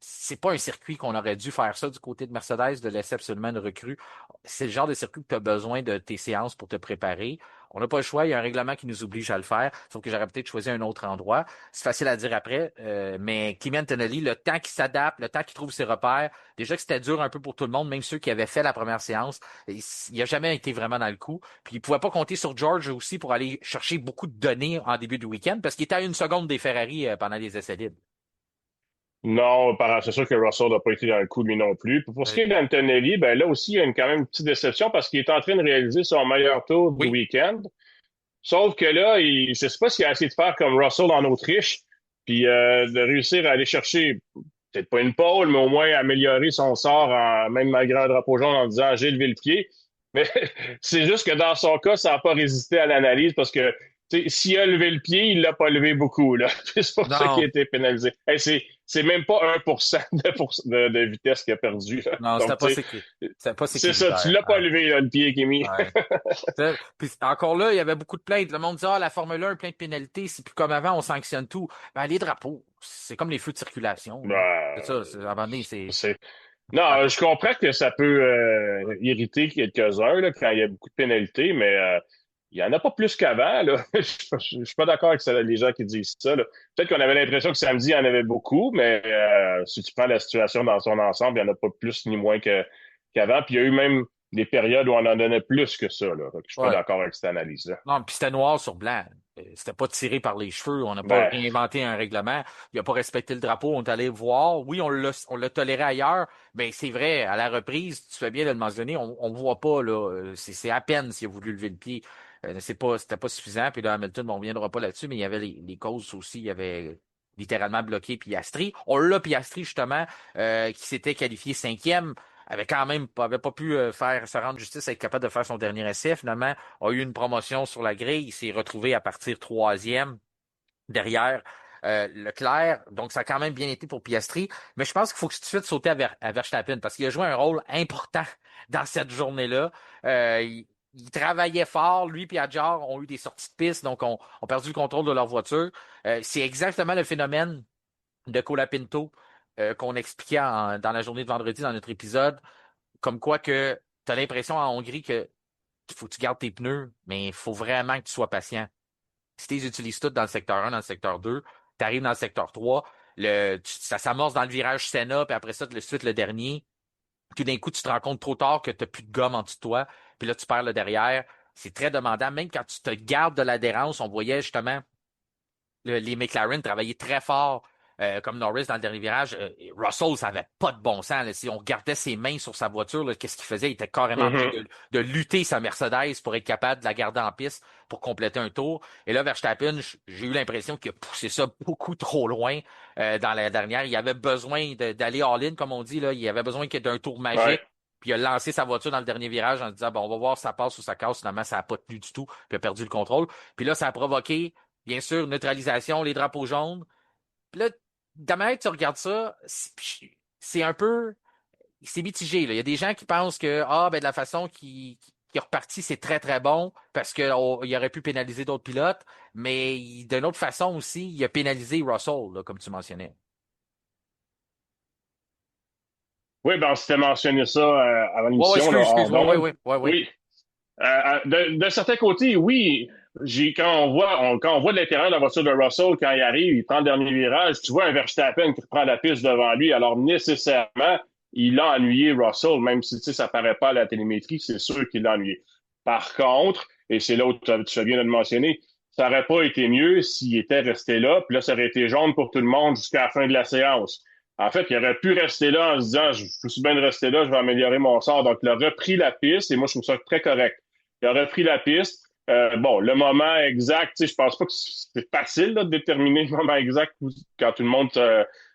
c'est pas un circuit qu'on aurait dû faire ça du côté de Mercedes, de laisser absolument une recrue. C'est le genre de circuit que tu as besoin de tes séances pour te préparer. On n'a pas le choix, il y a un règlement qui nous oblige à le faire, sauf que j'aurais peut-être choisi un autre endroit. C'est facile à dire après, mais Kimi Antonelli, le temps qu'il s'adapte, le temps qu'il trouve ses repères, déjà que c'était dur un peu pour tout le monde, même ceux qui avaient fait la première séance, il n'a jamais été vraiment dans le coup. Puis il pouvait pas compter sur George aussi pour aller chercher beaucoup de données en début de week-end, parce qu'il était à 1 seconde des Ferrari pendant les essais libres. Non, c'est sûr que Russell n'a pas été dans le coup, lui non plus. Puis pour ce qui est d'Antonelli, ben là aussi, il y a quand même une petite déception parce qu'il est en train de réaliser son meilleur tour du Oui, week-end. Sauf que là, je sais pas s'il a essayé de faire comme Russell en Autriche, puis de réussir à aller chercher, peut-être pas une pole, mais au moins améliorer son sort, même malgré un drapeau jaune, en disant j'ai levé le pied. Mais c'est juste que dans son cas, ça n'a pas résisté à l'analyse parce que s'il a levé le pied, il l'a pas levé beaucoup, là. C'est pour ça qu'il a Non, été pénalisé. Hey, c'est même pas 1% de vitesse qu'il a perdu, là. non, Donc, tu sais, c'était pas c'est ça, tu sécuritaire. l'as pas Ouais. levé, là, le pied qu'il a mis. Ouais. Puis encore là, il y avait beaucoup de plaintes. Le monde disait, ah, la Formule 1, plein de pénalités, c'est plus comme avant, on sanctionne tout. Ben, les drapeaux, c'est comme les feux de circulation, là. C'est Ben, ça, à un moment donné, c'est... ça a Non, pas- je comprends que ça peut irriter quelques-uns là, quand il y a beaucoup de pénalités, mais il y en a pas plus qu'avant, là. Je suis pas d'accord avec les gens qui disent ça, là. Peut-être qu'on avait l'impression que samedi, il y en avait beaucoup, mais si tu prends la situation dans son ensemble, il n'y en a pas plus ni moins qu'avant. Puis il y a eu même des périodes où on en donnait plus que ça, là. Fait que je suis pas ouais. d'accord avec cette analyse-là. Non, puis c'était noir sur blanc. C'était pas tiré par les cheveux. On n'a pas Ben, réinventé un règlement. Il a pas respecté le drapeau. On est allé voir. Oui, on l'a toléré ailleurs. Mais c'est vrai, à la reprise, tu fais bien de le mentionner, on voit pas, là. C'est à peine s'il a voulu lever le pied. C'était pas suffisant. Puis là, Hamilton, bon, on reviendra pas là-dessus, mais il y avait les causes aussi. Il y avait littéralement bloqué Piastri. On l'a Piastri, justement, qui s'était qualifié cinquième, avait pas pu faire se rendre justice, être capable de faire son dernier essai. Finalement, a eu une promotion sur la grille. Il s'est retrouvé à partir troisième derrière Leclerc. Donc, ça a quand même bien été pour Piastri. Mais je pense qu'il faut tout de suite sauter à Verstappen parce qu'il a joué un rôle important dans cette journée-là. Il travaillait fort. Lui et Hadjar ont eu des sorties de piste, donc ont perdu le contrôle de leur voiture. C'est exactement le phénomène de Colapinto qu'on expliquait dans la journée de vendredi dans notre épisode. Comme quoi que tu as l'impression en Hongrie que faut que tu gardes tes pneus, mais il faut vraiment que tu sois patient. Si tu les utilises toutes dans le secteur 1, dans le secteur 2, tu arrives dans le secteur 3, ça s'amorce dans le virage Senna, puis après ça, de suite le dernier. Tout d'un coup, tu te rends compte trop tard que tu n'as plus de gomme en dessous de toi, puis là, tu perds le derrière. C'est très demandant. Même quand tu te gardes de l'adhérence, on voyait justement les McLaren travaillaient très fort, comme Norris dans le dernier virage. Russell, ça n'avait pas de bon sens, là. Si on regardait ses mains sur sa voiture, là, qu'est-ce qu'il faisait? Il était carrément en train mhm. de lutter sa Mercedes pour être capable de la garder en piste pour compléter un tour. Et là, Verstappen, j'ai eu l'impression qu'il a poussé ça beaucoup trop loin dans la dernière. Il avait besoin d'aller all-in, comme on dit, là. Il avait besoin d'un tour Ouais. magique. Puis il a lancé sa voiture dans le dernier virage en se disant, bon, on va voir si ça passe ou ça casse. Finalement, ça n'a pas tenu du tout. Puis il a perdu le contrôle. Puis là, ça a provoqué bien sûr, neutralisation, les drapeaux jaunes. Puis là, de la manière que tu regardes ça, c'est un peu. C'est mitigé, là. Il y a des gens qui pensent que ben, de la façon qui est reparti, c'est très, très bon parce qu'il aurait pu pénaliser d'autres pilotes. Mais d'une autre façon aussi, il a pénalisé Russell, là, comme tu mentionnais. Oui, ben, on s'était mentionné ça avant Ouais, ouais, l'émission, là, hors excuse-moi. Oui, d'onde. oui, oui, oui. Oui. D'un certain côté, oui, quand on voit de l'intérieur de la voiture de Russell, quand il arrive, il prend le dernier virage, tu vois un Verstappen qui reprend la piste devant lui, alors nécessairement, il a ennuyé Russell, même si tu sais, ça paraît pas à la télémétrie, c'est sûr qu'il l'a ennuyé. Par contre, et c'est là où tu viens de le mentionner, ça aurait pas été mieux s'il était resté là, puis là, ça aurait été jaune pour tout le monde jusqu'à la fin de la séance. En fait, il aurait pu rester là en se disant, je suis bien de rester là, je vais améliorer mon sort. Donc, il a repris la piste et moi, je trouve ça très correct. Il a repris la piste. Bon, le moment exact, tu sais, je pense pas que c'est facile là, de déterminer le moment exact quand tout le monde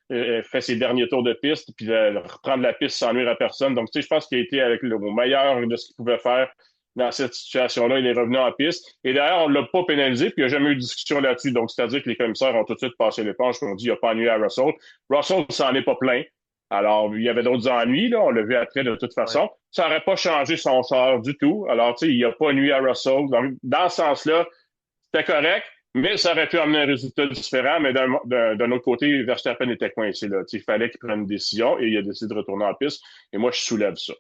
fait ses derniers tours de piste, puis reprendre la piste sans nuire à personne. Donc, tu sais, je pense qu'il a été avec le meilleur de ce qu'il pouvait faire dans cette situation-là. Il est revenu en piste. Et d'ailleurs, on ne l'a pas pénalisé, puis il n'y a jamais eu de discussion là-dessus. Donc, c'est-à-dire que les commissaires ont tout de suite passé l'éponge, puis on dit qu'il n'a pas ennuyé à Russell. Russell s'en est pas plein. Alors, il y avait d'autres ennuis, là, on l'a vu après de toute Ouais. façon. Ça n'aurait pas changé son sort du tout. Alors, tu sais, il n'a pas nuit à Russell. Donc, dans ce sens-là, c'était correct, mais ça aurait pu amener un résultat différent. Mais d'un autre côté, Verstappen était coincé, là. Tu sais, il fallait qu'il prenne une décision et il a décidé de retourner en piste. Et moi, je soulève ça.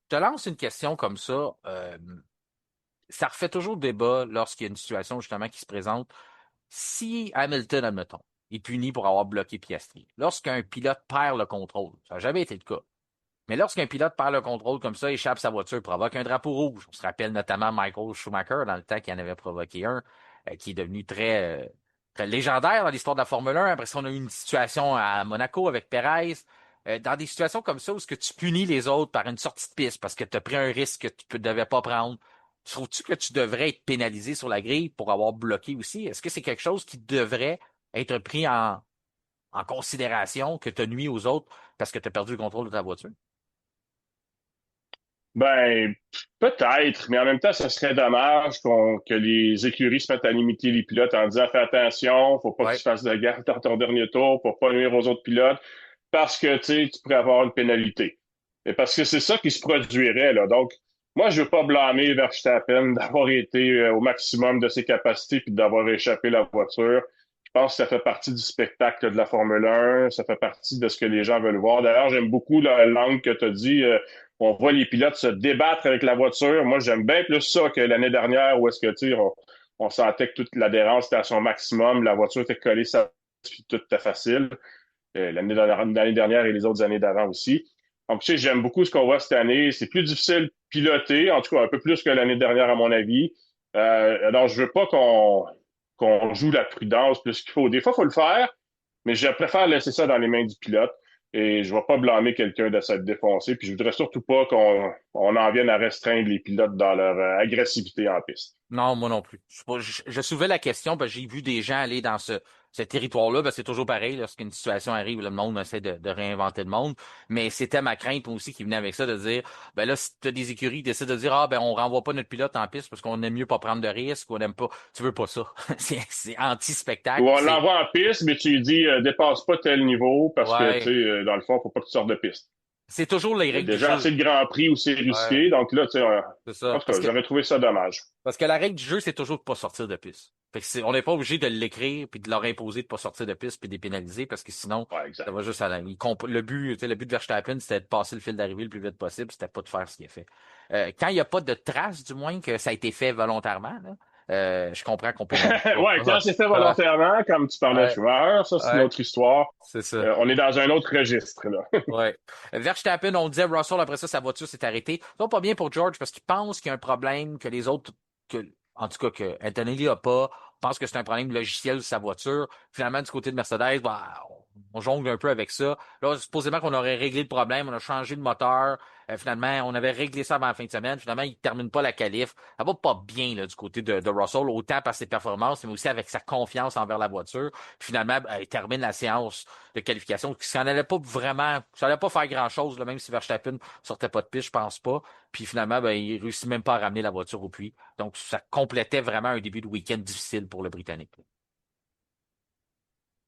Je te lance une question comme ça. Ça refait toujours débat lorsqu'il y a une situation justement qui se présente. Si Hamilton, admettons, est puni pour avoir bloqué Piastri, lorsqu'un pilote perd le contrôle, ça n'a jamais été le cas, mais lorsqu'un pilote perd le contrôle comme ça, échappe sa voiture, provoque un drapeau rouge, on se rappelle notamment Michael Schumacher dans le temps qu'il en avait provoqué un, qui est devenu très légendaire dans l'histoire de la Formule 1. Après ça, on a eu une situation à Monaco avec Perez. Dans des situations comme ça où ce que tu punis les autres par une sortie de piste parce que tu as pris un risque que tu ne devais pas prendre, trouves-tu que tu devrais être pénalisé sur la grille pour avoir bloqué aussi? Est-ce que c'est quelque chose qui devrait être pris en considération que tu as nuit aux autres parce que tu as perdu le contrôle de ta voiture? Ben, peut-être, mais en même temps, ce serait dommage que les écuries se mettent à limiter les pilotes en disant fais attention, faut pas que Ouais. tu fasses de gaffe dans ton dernier tour pour pas nuire aux autres pilotes, parce que tu sais, tu pourrais avoir une pénalité. Et parce que c'est ça qui se produirait, là. Donc, moi, je veux pas blâmer Verstappen d'avoir été au maximum de ses capacités puis d'avoir échappé la voiture. Je pense que ça fait partie du spectacle de la Formule 1, ça fait partie de ce que les gens veulent voir. D'ailleurs, j'aime beaucoup l'angle que tu as dit. On voit les pilotes se débattre avec la voiture. Moi, j'aime bien plus ça que l'année dernière où est-ce que, tu sais, on sentait que toute l'adhérence était à son maximum, la voiture était collée, ça, puis tout était facile. L'année dernière et les autres années d'avant aussi. Donc, tu sais, j'aime beaucoup ce qu'on voit cette année. C'est plus difficile de piloter, en tout cas un peu plus que l'année dernière, à mon avis. Alors, je veux pas qu'on joue la prudence plus qu'il faut. Des fois, il faut le faire, mais je préfère laisser ça dans les mains du pilote. Et je ne vais pas blâmer quelqu'un de s'être défoncé. Puis je voudrais surtout pas qu'on en vienne à restreindre les pilotes dans leur agressivité en piste. Non, moi non plus. Je soulevais la question parce que j'ai vu des gens aller dans ce territoire-là. Ben, c'est toujours pareil, lorsqu'une situation arrive, le monde essaie de réinventer le monde. Mais c'était ma crainte aussi qui venait avec ça, de dire, ben là, si tu as des écuries qui décident de dire, ah, ben, on renvoie pas notre pilote en piste parce qu'on aime mieux pas prendre de risques, ou on aime pas. Tu veux pas ça. C'est Ou anti-spectacle. on l'envoie en piste, mais tu lui dis dépasse pas tel niveau parce que, tu sais, Ouais. dans le fond, faut pas que tu sortes de piste. C'est toujours les Il y a règles du déjà jeu. assez de grands prix où c'est Ouais. risqué. Donc là, tu sais, C'est en ça. tout cas, j'aurais trouvé ça dommage. Parce que la règle du jeu, c'est toujours de pas sortir de piste. Fait que on n'est pas obligé de l'écrire puis de leur imposer de pas sortir de piste puis de les pénaliser parce que sinon, Ouais, ça exact. va juste à le but, tu sais, le but de Verstappen, c'était de passer le fil d'arrivée le plus vite possible, c'était pas de faire ce qu'il a fait. Quand il n'y a pas de trace, du moins, que ça a été fait volontairement, là, je comprends qu'on pénalise Ouais, quand pas. c'est fait volontairement, comme tu parlais de Ouais, Schumacher, ça, c'est une ouais, autre histoire. c'est ça. On est dans un autre registre, là. Ouais. Verstappen, on disait Russell, après ça, sa voiture s'est arrêtée. Ça va pas bien pour George parce qu'il pense qu'il y a un problème que les autres, en tout cas, que Antonelli a pas, pense que c'est un problème logiciel de sa voiture. Finalement, du côté de Mercedes, bah, on jongle un peu avec ça. Là, supposément qu'on aurait réglé le problème, on a changé le moteur. Finalement, on avait réglé ça avant la fin de semaine. Finalement, il termine pas la qualif. Ça va pas bien là, du côté de Russell, autant par ses performances, mais aussi avec sa confiance envers la voiture. Puis finalement, il termine la séance de qualification, ça n'allait pas vraiment, ça allait pas faire grand-chose, là, même si Verstappen sortait pas de piste, je pense pas. Puis finalement, il réussit même pas à ramener la voiture au puits. Donc, ça complétait vraiment un début de week-end difficile pour le Britannique.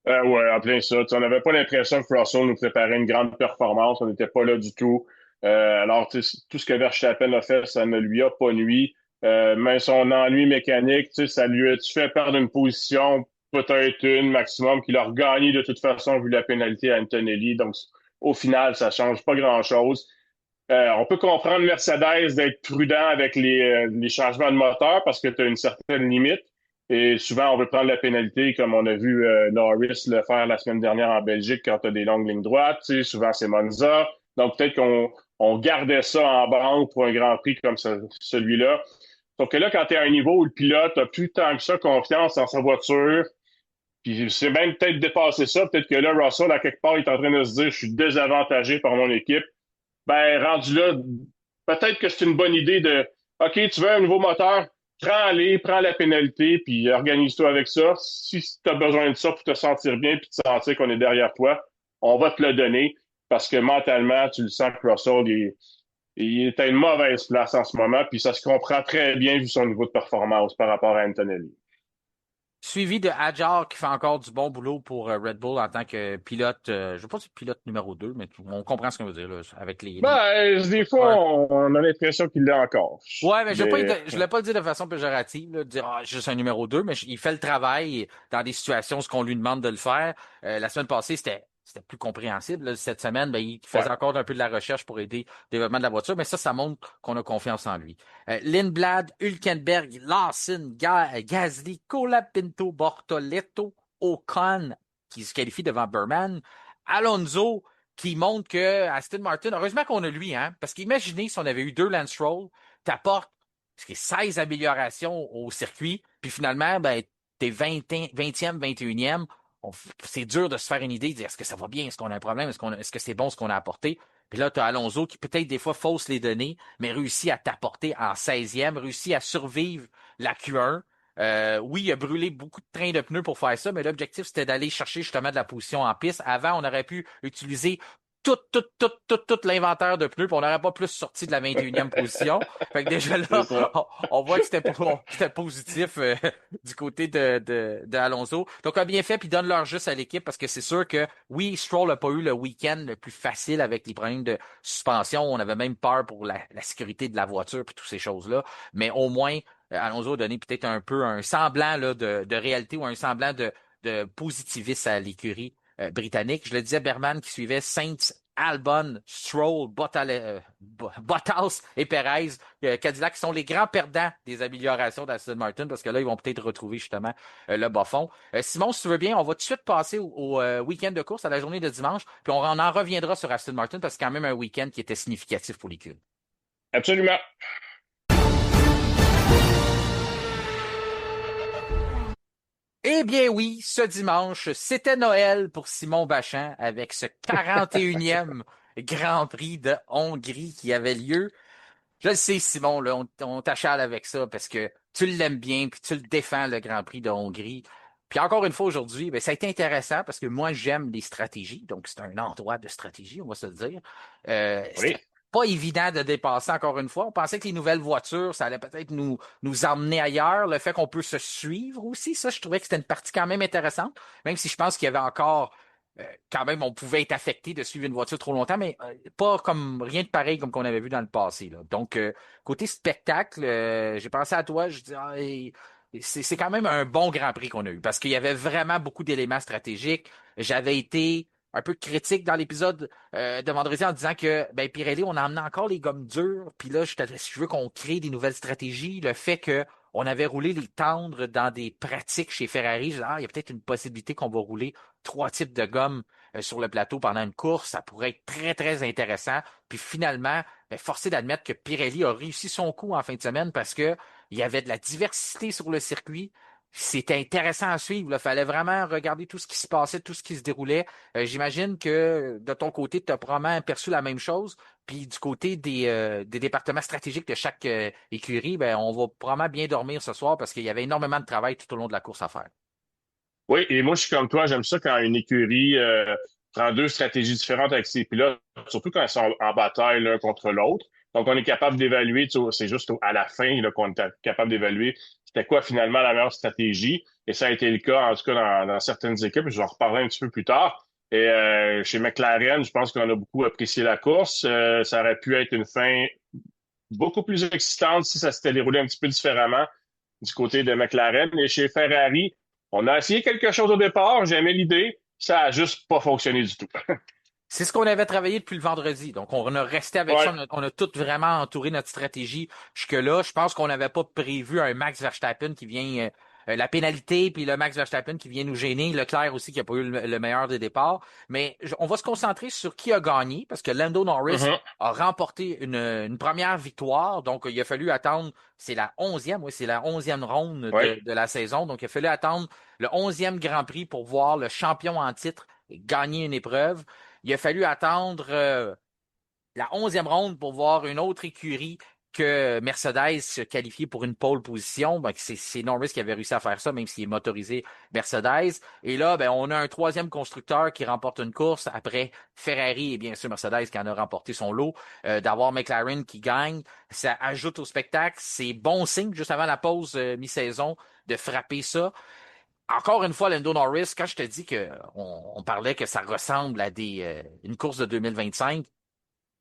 Ouais, en plein ça. Tu sais, on n'avait pas l'impression que Russell nous préparait une grande performance. On n'était pas là du tout. Alors, tu sais, tout ce que Verstappen a fait, ça ne lui a pas nui. Mais son ennui mécanique, tu sais, ça lui a-tu fait perdre une position, peut-être une maximum, qu'il a regagné de toute façon vu la pénalité à Antonelli. Donc, au final, ça change pas grand-chose. On peut comprendre Mercedes d'être prudent avec les changements de moteur parce que tu as une certaine limite. Et souvent, on veut prendre la pénalité, comme on a vu Norris le faire la semaine dernière en Belgique quand tu as des longues lignes droites. Tu sais, souvent, c'est Monza. Donc, peut-être qu'on gardait ça en banque pour un Grand Prix comme celui-là. Sauf que là, quand tu es à un niveau où le pilote a plus tant que ça confiance en sa voiture, puis c'est même peut-être dépassé ça, peut-être que là, Russell, à quelque part, il est en train de se dire, je suis désavantagé par mon équipe. Ben, rendu là, peut-être que c'est une bonne idée de OK, tu veux un nouveau moteur, prends-les, prends la pénalité, puis organise-toi avec ça. Si tu as besoin de ça pour te sentir bien puis te sentir qu'on est derrière toi, on va te le donner parce que mentalement, tu le sens que Russell il est à une mauvaise place en ce moment, puis ça se comprend très bien vu son niveau de performance par rapport à Antonelli. Suivi de Hadjar qui fait encore du bon boulot pour Red Bull en tant que pilote, je ne sais pas si pilote numéro 2, mais on comprend ce qu'on veut dire là, avec Ben, des fois, Ouais. on a l'impression qu'il l'est encore. Ouais, mais Mais je voulais pas le dire de façon péjorative, là, de dire juste un numéro 2, mais il fait le travail dans des situations ce qu'on lui demande de le faire. La semaine passée, c'était plus compréhensible. Là. Cette semaine, il faisait ouais. encore un peu de la recherche pour aider le développement de la voiture, mais ça montre qu'on a confiance en lui. Lindblad, Hülkenberg, Lawson, Gasly, Colapinto, Bortoleto, Ocon, qui se qualifie devant Berman, Alonso, qui montre que Aston Martin, heureusement qu'on a lui, hein, parce qu'imaginez si on avait eu deux Lance Roll, t'apportes 16 améliorations au circuit, puis finalement, t'es 20e, 21e. C'est dur de se faire une idée, de dire est-ce que ça va bien, est-ce qu'on a un problème, est-ce que c'est bon ce qu'on a apporté. Puis là, tu as Alonso qui peut-être des fois fausse les données, mais réussit à t'apporter en 16e, réussit à survivre la Q1. Oui, il a brûlé beaucoup de trains de pneus pour faire ça, mais l'objectif, c'était d'aller chercher justement de la position en piste. Avant, on aurait pu utiliser tout l'inventaire de pneus, puis on n'aurait pas plus sorti de la 21e position. Fait que déjà C'est là, ça. on voit que c'était positif du côté de Alonso. Donc, a bien fait, puis donne leur juste à l'équipe, parce que c'est sûr que, oui, Stroll n'a pas eu le week-end le plus facile avec les problèmes de suspension. On avait même peur pour la sécurité de la voiture, puis toutes ces choses-là. Mais au moins, Alonso a donné peut-être un peu un semblant là, de réalité ou un semblant de positivisme à l'écurie britannique. Je le disais, Berman qui suivait Saints, Albon, Stroll, Bottas et Perez, Cadillac, qui sont les grands perdants des améliorations d'Aston Martin, parce que là, ils vont peut-être retrouver justement le bas fond. Simon, si tu veux bien, on va tout de suite passer au week-end de course, à la journée de dimanche, puis on en reviendra sur Aston Martin, parce que c'est quand même un week-end qui était significatif pour l'écurie. Absolument. Eh bien oui, ce dimanche, c'était Noël pour Simon Bachan avec ce 41e Grand Prix de Hongrie qui avait lieu. Je le sais, Simon, là, on t'achale avec ça parce que tu l'aimes bien puis tu le défends, le Grand Prix de Hongrie. Puis encore une fois aujourd'hui, ben, ça a été intéressant parce que moi, j'aime les stratégies. Donc, c'est un endroit de stratégie, on va se le dire. Oui. C'était pas évident de dépasser encore une fois. On pensait que les nouvelles voitures, ça allait peut-être nous emmener ailleurs. Le fait qu'on peut se suivre aussi, ça, je trouvais que c'était une partie quand même intéressante. Même si je pense qu'il y avait encore quand même, on pouvait être affecté de suivre une voiture trop longtemps, mais pas comme rien de pareil comme qu'on avait vu dans le passé. Là. Donc, côté spectacle, j'ai pensé à toi, je dis, c'est quand même un bon Grand Prix qu'on a eu parce qu'il y avait vraiment beaucoup d'éléments stratégiques. J'avais été un peu critique dans l'épisode de vendredi en disant que ben Pirelli, on emmenait encore les gommes dures, puis là, je veux qu'on crée des nouvelles stratégies. Le fait que on avait roulé les tendres dans des pratiques chez Ferrari, je dis, il y a peut-être une possibilité qu'on va rouler 3 types de gomme sur le plateau pendant une course. Ça pourrait être très, très intéressant. Puis finalement, ben, forcé d'admettre que Pirelli a réussi son coup en fin de semaine parce que il y avait de la diversité sur le circuit. C'était intéressant à suivre. Il fallait vraiment regarder tout ce qui se passait, tout ce qui se déroulait. J'imagine que de ton côté, tu as probablement perçu la même chose. Puis du côté des départements stratégiques de chaque écurie, ben, on va probablement bien dormir ce soir parce qu'il y avait énormément de travail tout au long de la course à faire. Oui, et moi, je suis comme toi, j'aime ça quand une écurie prend deux stratégies différentes avec ses pilotes, surtout quand ils sont en bataille l'un contre l'autre. Donc, on est capable d'évaluer, c'est juste à la fin là, qu'on est capable d'évaluer c'était quoi finalement la meilleure stratégie. Et ça a été le cas, en tout cas, dans certaines équipes. Je vais en reparler un petit peu plus tard. Et chez McLaren, je pense qu'on a beaucoup apprécié la course. Ça aurait pu être une fin beaucoup plus excitante si ça s'était déroulé un petit peu différemment du côté de McLaren. Et chez Ferrari, on a essayé quelque chose au départ, j'aimais l'idée, ça a juste pas fonctionné du tout. C'est ce qu'on avait travaillé depuis le vendredi. Donc, on a resté avec Ouais. ça. On a tout vraiment entouré notre stratégie jusque-là. Je pense qu'on n'avait pas prévu un Max Verstappen qui vient la pénalité, puis le Max Verstappen qui vient nous gêner. Leclerc aussi qui n'a pas eu le meilleur des départs. Mais on va se concentrer sur qui a gagné, parce que Lando Norris Mhm. a remporté une première victoire. Donc, il a fallu attendre, c'est la 11e, oui, c'est la 11e ronde Ouais. de la saison. Donc, il a fallu attendre le 11e Grand Prix pour voir le champion en titre gagner une épreuve. Il a fallu attendre la 11e ronde pour voir une autre écurie que Mercedes se qualifier pour une pole position. Ben, c'est Norris qui avait réussi à faire ça, même s'il est motorisé Mercedes. Et là, ben, on a un troisième constructeur qui remporte une course après Ferrari et bien sûr Mercedes qui en a remporté son lot. D'avoir McLaren qui gagne, ça ajoute au spectacle. C'est bon signe juste avant la pause mi-saison de frapper ça. Encore une fois, Lando Norris, quand je te dis on parlait que ça ressemble à une course de 2025,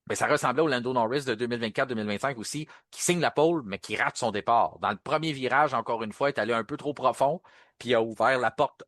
ben, ça ressemblait au Lando Norris de 2024-2025 aussi, qui signe la pole, mais qui rate son départ. Dans le premier virage, encore une fois, il est allé un peu trop profond, puis a ouvert la porte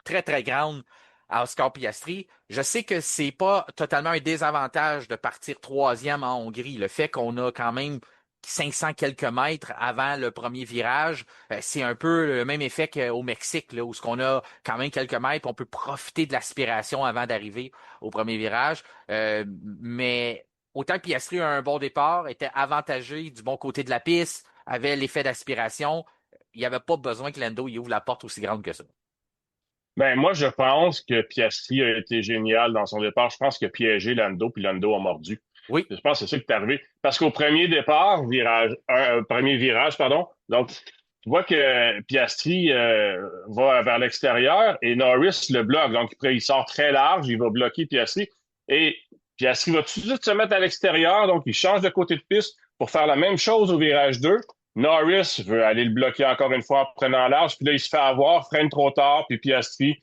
très, très grande à Oscar Piastri. Je sais que c'est pas totalement un désavantage de partir troisième en Hongrie. Le fait qu'on a quand même 500 quelques mètres avant le premier virage, c'est un peu le même effet qu'au Mexique, là, où ce qu'on a quand même quelques mètres, on peut profiter de l'aspiration avant d'arriver au premier virage. Mais autant que Piastri a un bon départ, était avantagé du bon côté de la piste, avait l'effet d'aspiration, il n'y avait pas besoin que Lando y ouvre la porte aussi grande que ça. Ben, moi, je pense que Piastri a été génial dans son départ. Je pense qu'il a piégé Lando, puis Lando a mordu. Oui, Je pense que c'est ça qui est arrivé. Parce qu'au premier départ, premier virage, pardon, donc, tu vois que Piastri va vers l'extérieur et Norris le bloque. Donc, après, il sort très large, il va bloquer Piastri. Et Piastri va tout de suite se mettre à l'extérieur, donc il change de côté de piste pour faire la même chose au virage 2. Norris veut aller le bloquer encore une fois en prenant large, puis là, il se fait avoir, freine trop tard, puis Piastri,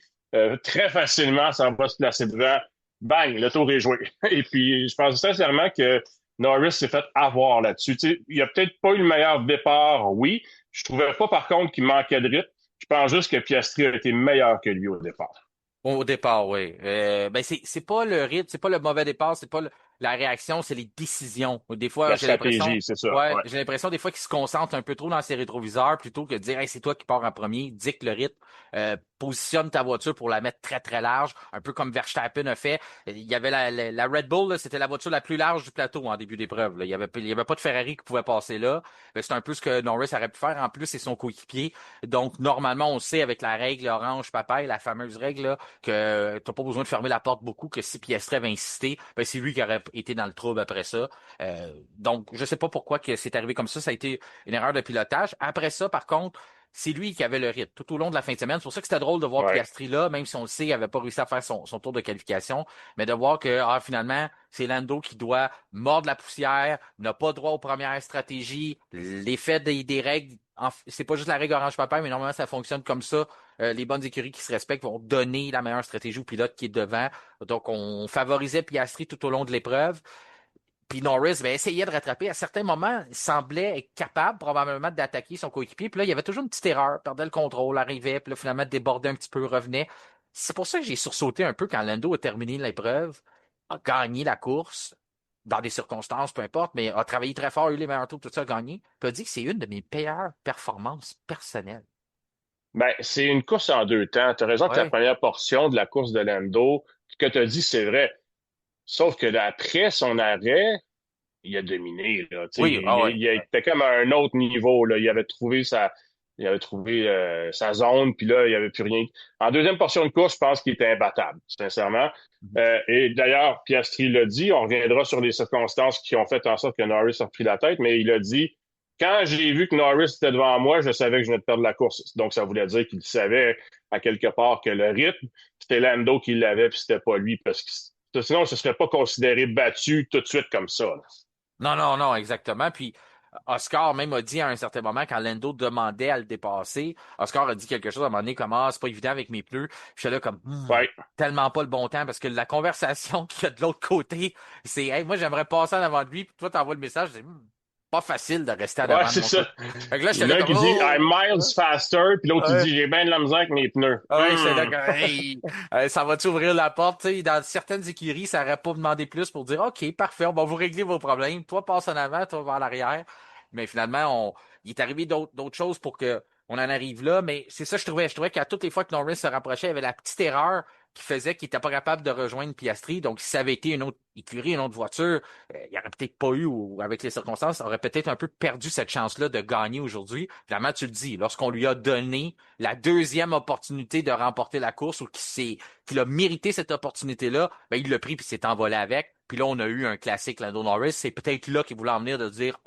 très facilement, ça va se placer devant. Bang, le tour est joué. Et puis, je pense sincèrement que Norris s'est fait avoir là-dessus. Tu sais, il a peut-être pas eu le meilleur départ, oui. Je trouvais pas, par contre, qu'il manquait de rythme. Je pense juste que Piastri a été meilleur que lui au départ. Au départ, oui. Ben c'est pas le rythme, c'est pas le mauvais départ, c'est pas la réaction, c'est les décisions. Des fois, La j'ai l'impression, stratégie, c'est ça. ouais, Ouais. j'ai l'impression des fois qu'il se concentre un peu trop dans ses rétroviseurs plutôt que de dire, hey, c'est toi qui pars en premier, dicte le rythme, positionne ta voiture pour la mettre très très large, un peu comme Verstappen a fait. Il y avait la Red Bull, là, c'était la voiture la plus large du plateau en début d'épreuve. Là. Il y avait pas de Ferrari qui pouvait passer là. C'est un peu ce que Norris aurait pu faire. En plus, c'est son coéquipier. Donc normalement, on sait avec la règle orange papaye, la fameuse règle là, que t'as pas besoin de fermer la porte beaucoup, que si Piastri avait insisté, ben c'est lui qui aurait été dans le trouble après ça. Donc, je sais pas pourquoi que c'est arrivé comme ça a été une erreur de pilotage. Après ça, par contre, c'est lui qui avait le rythme tout au long de la fin de semaine. C'est pour ça que c'était drôle de voir Ouais. Piastri là, même si on le sait, il n'avait pas réussi à faire son tour de qualification, mais de voir que finalement, c'est Lando qui doit mordre la poussière, n'a pas droit aux premières stratégies, l'effet des règles, c'est pas juste la règle orange papier, mais normalement ça fonctionne comme ça. Les bonnes écuries qui se respectent vont donner la meilleure stratégie au pilote qui est devant. Donc, on favorisait Piastri tout au long de l'épreuve. Puis Norris essayait de rattraper. À certains moments, il semblait être capable probablement d'attaquer son coéquipier. Puis là, il y avait toujours une petite erreur, perdait le contrôle, arrivait, puis là, finalement, débordait un petit peu, revenait. C'est pour ça que j'ai sursauté un peu quand Lando a terminé l'épreuve, a gagné la course, dans des circonstances, peu importe, mais a travaillé très fort, a eu les meilleurs tours, tout ça, a gagné. Puis a dit que c'est une de mes meilleures performances personnelles. Ben, c'est une course en deux temps. Tu as raison que la Ouais. première portion de la course de Lando, ce que tu as dit, c'est vrai. Sauf que après son arrêt, il a dominé, là. Tu sais, Oui, ah ouais. il était comme à un autre niveau, là. Il avait trouvé sa zone, puis là, il n'y avait plus rien. En deuxième portion de course, je pense qu'il était imbattable, sincèrement. Et d'ailleurs, Piastri l'a dit, on reviendra sur les circonstances qui ont fait en sorte que Norris a repris la tête, mais il a dit, quand j'ai vu que Norris était devant moi, je savais que je venais de perdre la course. Donc, ça voulait dire qu'il savait à quelque part que le rythme, c'était Lando qui l'avait, puis c'était pas lui, parce que sinon, ce serait pas considéré battu tout de suite comme ça, là. Non, non, non, exactement. Puis Oscar même a dit à un certain moment, quand Lando demandait à le dépasser, Oscar a dit quelque chose à un moment donné comme ah, c'est pas évident avec mes pneus. Puis j'étais là comme Ouais. tellement pas le bon temps parce que la conversation qu'il y a de l'autre côté, c'est hey, moi j'aimerais passer en avant de lui, puis toi t'envoies le message, c'est pas facile de rester en Ouais, avant de c'est mon truc. ça. Fait que là, Il y j'étais en a là un comme qui dit I'm miles faster, puis l'autre qui ouais. dit j'ai bien de la misère avec mes pneus. Ouais, j'étais là comme hey, ça va-tu ouvrir la porte? Tu sais, dans certaines écuries, ça aurait pas demandé plus pour dire OK, parfait, on va vous régler vos problèmes. Toi, passe en avant, toi, va en arrière. Mais finalement, il est arrivé d'autres choses pour que on en arrive là. Mais c'est ça, je trouvais. Je trouvais qu'à toutes les fois que Norris se rapprochait, il y avait la petite erreur qui faisait qu'il n'était pas capable de rejoindre Piastri. Donc, si ça avait été une autre écurie, une autre voiture, il aurait peut-être pas eu, ou avec les circonstances, aurait peut-être un peu perdu cette chance-là de gagner aujourd'hui. Finalement, tu le dis, lorsqu'on lui a donné la deuxième opportunité de remporter la course ou qu'il a mérité cette opportunité-là, ben, il l'a pris puis s'est envolé avec. Puis là, on a eu un classique Lando Norris. C'est peut-être là qu'il voulait en venir de dire,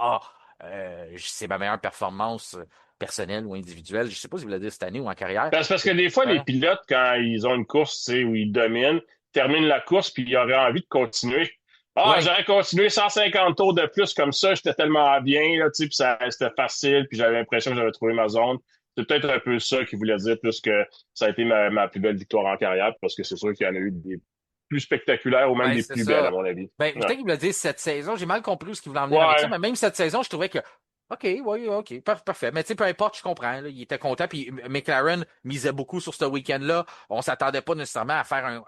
c'est ma meilleure performance personnelle ou individuelle. Je sais pas si vous l'avez dit cette année ou en carrière. C'est parce que des fois, les Ouais. pilotes, quand ils ont une course, tu sais, où ils dominent, terminent la course, puis ils auraient envie de continuer. Ah, Ouais. j'aurais continué 150 tours de plus comme ça, j'étais tellement bien, là, tu sais, puis c'était facile, puis j'avais l'impression que j'avais trouvé ma zone. C'est peut-être un peu ça qu'il voulait dire, plus que ça a été ma plus belle victoire en carrière, parce que c'est sûr qu'il y en a eu des plus spectaculaires ou même Ben, des c'est plus belles, à ça. mon avis. Ben, Ouais. peut-être qu'il me l'a dit cette saison. J'ai mal compris ce qu'il voulait en venir avec ça, Ouais, mais même cette saison, je trouvais que OK, oui, OK, parfait. Mais tu sais, peu importe, je comprends. Là, il était content. Puis McLaren misait beaucoup sur ce week-end-là. On s'attendait pas nécessairement à faire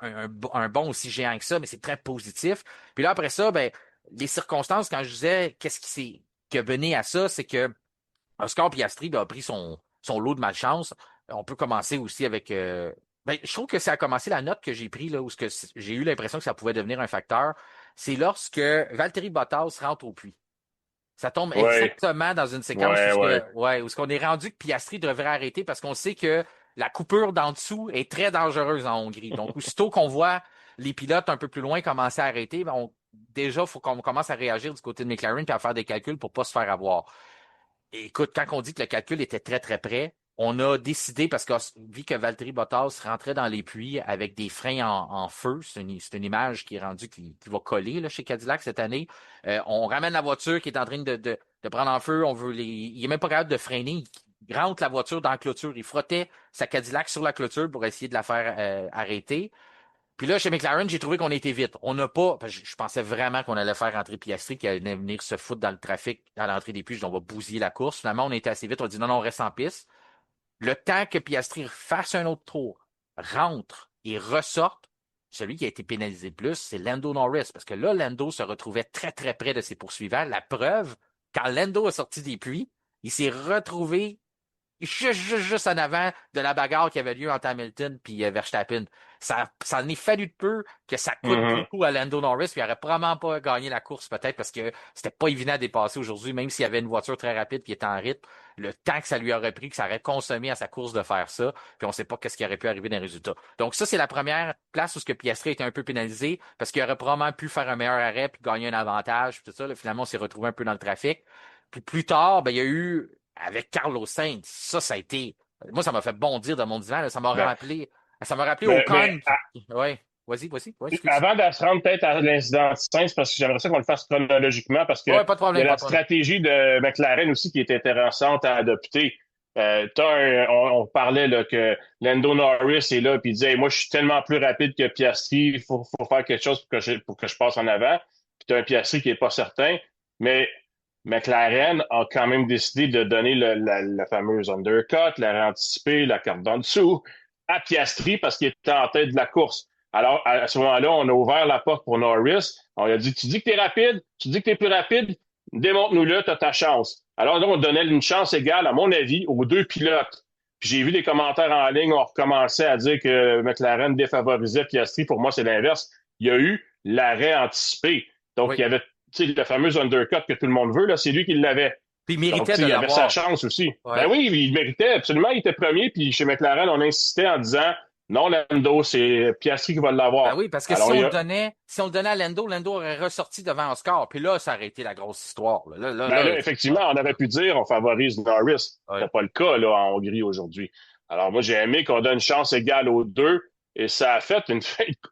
un bond aussi géant que ça, mais c'est très positif. Puis là, après ça, ben, les circonstances, quand je disais qu'est-ce qui a mené à ça, c'est que Oscar Piastri ben, a pris son lot de malchance. On peut commencer aussi avec. Ben, je trouve que ça a commencé la note que j'ai prise, là, où j'ai eu l'impression que ça pouvait devenir un facteur. C'est lorsque Valtteri Bottas rentre au puits. Ça tombe ouais, exactement dans une séquence ouais, ouais. où ce qu'on est rendu que Piastri devrait arrêter parce qu'on sait que la coupure d'en dessous est très dangereuse en Hongrie. Donc, aussitôt qu'on voit les pilotes un peu plus loin commencer à arrêter, ben, déjà, il faut qu'on commence à réagir du côté de McLaren et à faire des calculs pour pas se faire avoir. Et écoute, quand on dit que le calcul était très, très près, on a décidé, parce que vu que Valtteri Bottas rentrait dans les puits avec des freins en feu, c'est une image qui est rendue, qui va coller là, chez Cadillac cette année, on ramène la voiture qui est en train de prendre en feu, il est même pas capable de freiner, il rentre la voiture dans la clôture, il frottait sa Cadillac sur la clôture pour essayer de la faire arrêter. Puis là, chez McLaren, j'ai trouvé qu'on était vite. On n'a pas, parce que je pensais vraiment qu'on allait faire rentrer Piastri, qu'il allait venir se foutre dans le trafic à l'entrée des puits, on va bousiller la course. Finalement, on était assez vite, on a dit non, non, on reste en piste. Le temps que Piastri fasse un autre tour, rentre et ressorte, celui qui a été pénalisé le plus, c'est Lando Norris. Parce que là, Lando se retrouvait très, très près de ses poursuivants. La preuve, quand Lando est sorti des puits, il s'est retrouvé juste en avant de la bagarre qui avait lieu entre Hamilton et Verstappen. Ça en est fallu de peu que ça coûte Mhm. beaucoup à Lando Norris, puis il n'aurait probablement pas gagné la course peut-être parce que c'était pas évident à dépasser aujourd'hui, même s'il y avait une voiture très rapide qui était en rythme. Le temps que ça lui aurait pris, que ça aurait consommé à sa course de faire ça, puis on ne sait pas qu'est-ce qui aurait pu arriver dans les résultats. Donc ça, c'est la première place où ce que Piastri était un peu pénalisé parce qu'il aurait probablement pu faire un meilleur arrêt puis gagner un avantage, puis tout ça. Là, finalement, on s'est retrouvé un peu dans le trafic. Puis plus tard, ben, il y a eu avec Carlos Sainz, ça a été. Moi, ça m'a fait bondir de mon divan. Là. Ben, Ça m'a rappelé mais Ocon. Ouais, vas-y, ouais, excuse. avant de se rendre peut-être à l'incident de Sainz, parce que j'aimerais ça qu'on le fasse chronologiquement, parce que Ouais, pas de il y a problème, pas la de problème. stratégie de McLaren aussi qui est intéressante à adopter. On parlait là, que Lando Norris est là puis il dit hey, moi je suis tellement plus rapide que Piastri, faut faire quelque chose pour que je passe en avant. Puis t'as un Piastri qui est pas certain, mais McLaren a quand même décidé de donner la fameuse undercut, la anticipée, la carte d'en dessous à Piastri parce qu'il était en tête de la course. Alors, à ce moment-là, on a ouvert la porte pour Norris. On lui a dit, tu dis que tu es rapide, tu dis que tu es plus rapide, démontre-nous-le, tu as ta chance. Alors là, on donnait une chance égale, à mon avis, aux deux pilotes. Puis j'ai vu des commentaires en ligne, on recommençait à dire que McLaren défavorisait Piastri. Pour moi, c'est l'inverse. Il y a eu l'arrêt anticipé. Donc, il Oui. y avait le fameux undercut que tout le monde veut, là, c'est lui qui l'avait. Puis il Donc, méritait de il avait sa l'avoir. chance aussi. Ben Ouais. oui, il méritait absolument. Il était premier. Puis chez McLaren, on insistait en disant non, Lando, c'est Piastri qui va Ben l'avoir. oui, parce que Alors, si on le donnait à Lando, Lando aurait ressorti devant Oscar. Puis là, ça aurait été la grosse histoire. ben là, effectivement, on aurait pu dire on favorise Norris. Ouais. C'est pas le cas là, en Hongrie aujourd'hui. Alors, moi, j'ai aimé qu'on donne une chance égale aux deux. Et ça a fait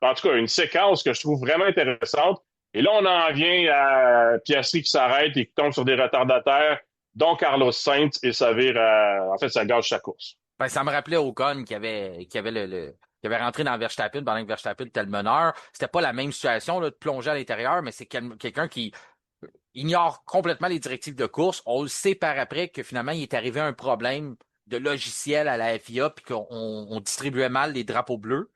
en tout cas, une séquence que je trouve vraiment intéressante. Et là, on en vient à Piastri qui s'arrête et qui tombe sur des retardataires, dont Carlos Sainz, et ça vire en fait, ça gâche sa course. Ben, ça me rappelait Ocon qui avait rentré dans Verstappen pendant que Verstappen était le meneur. C'était pas la même situation là, de plonger à l'intérieur, mais c'est quelqu'un qui ignore complètement les directives de course. On le sait par après que finalement, il est arrivé un problème de logiciel à la FIA puis qu'on distribuait mal les drapeaux bleus.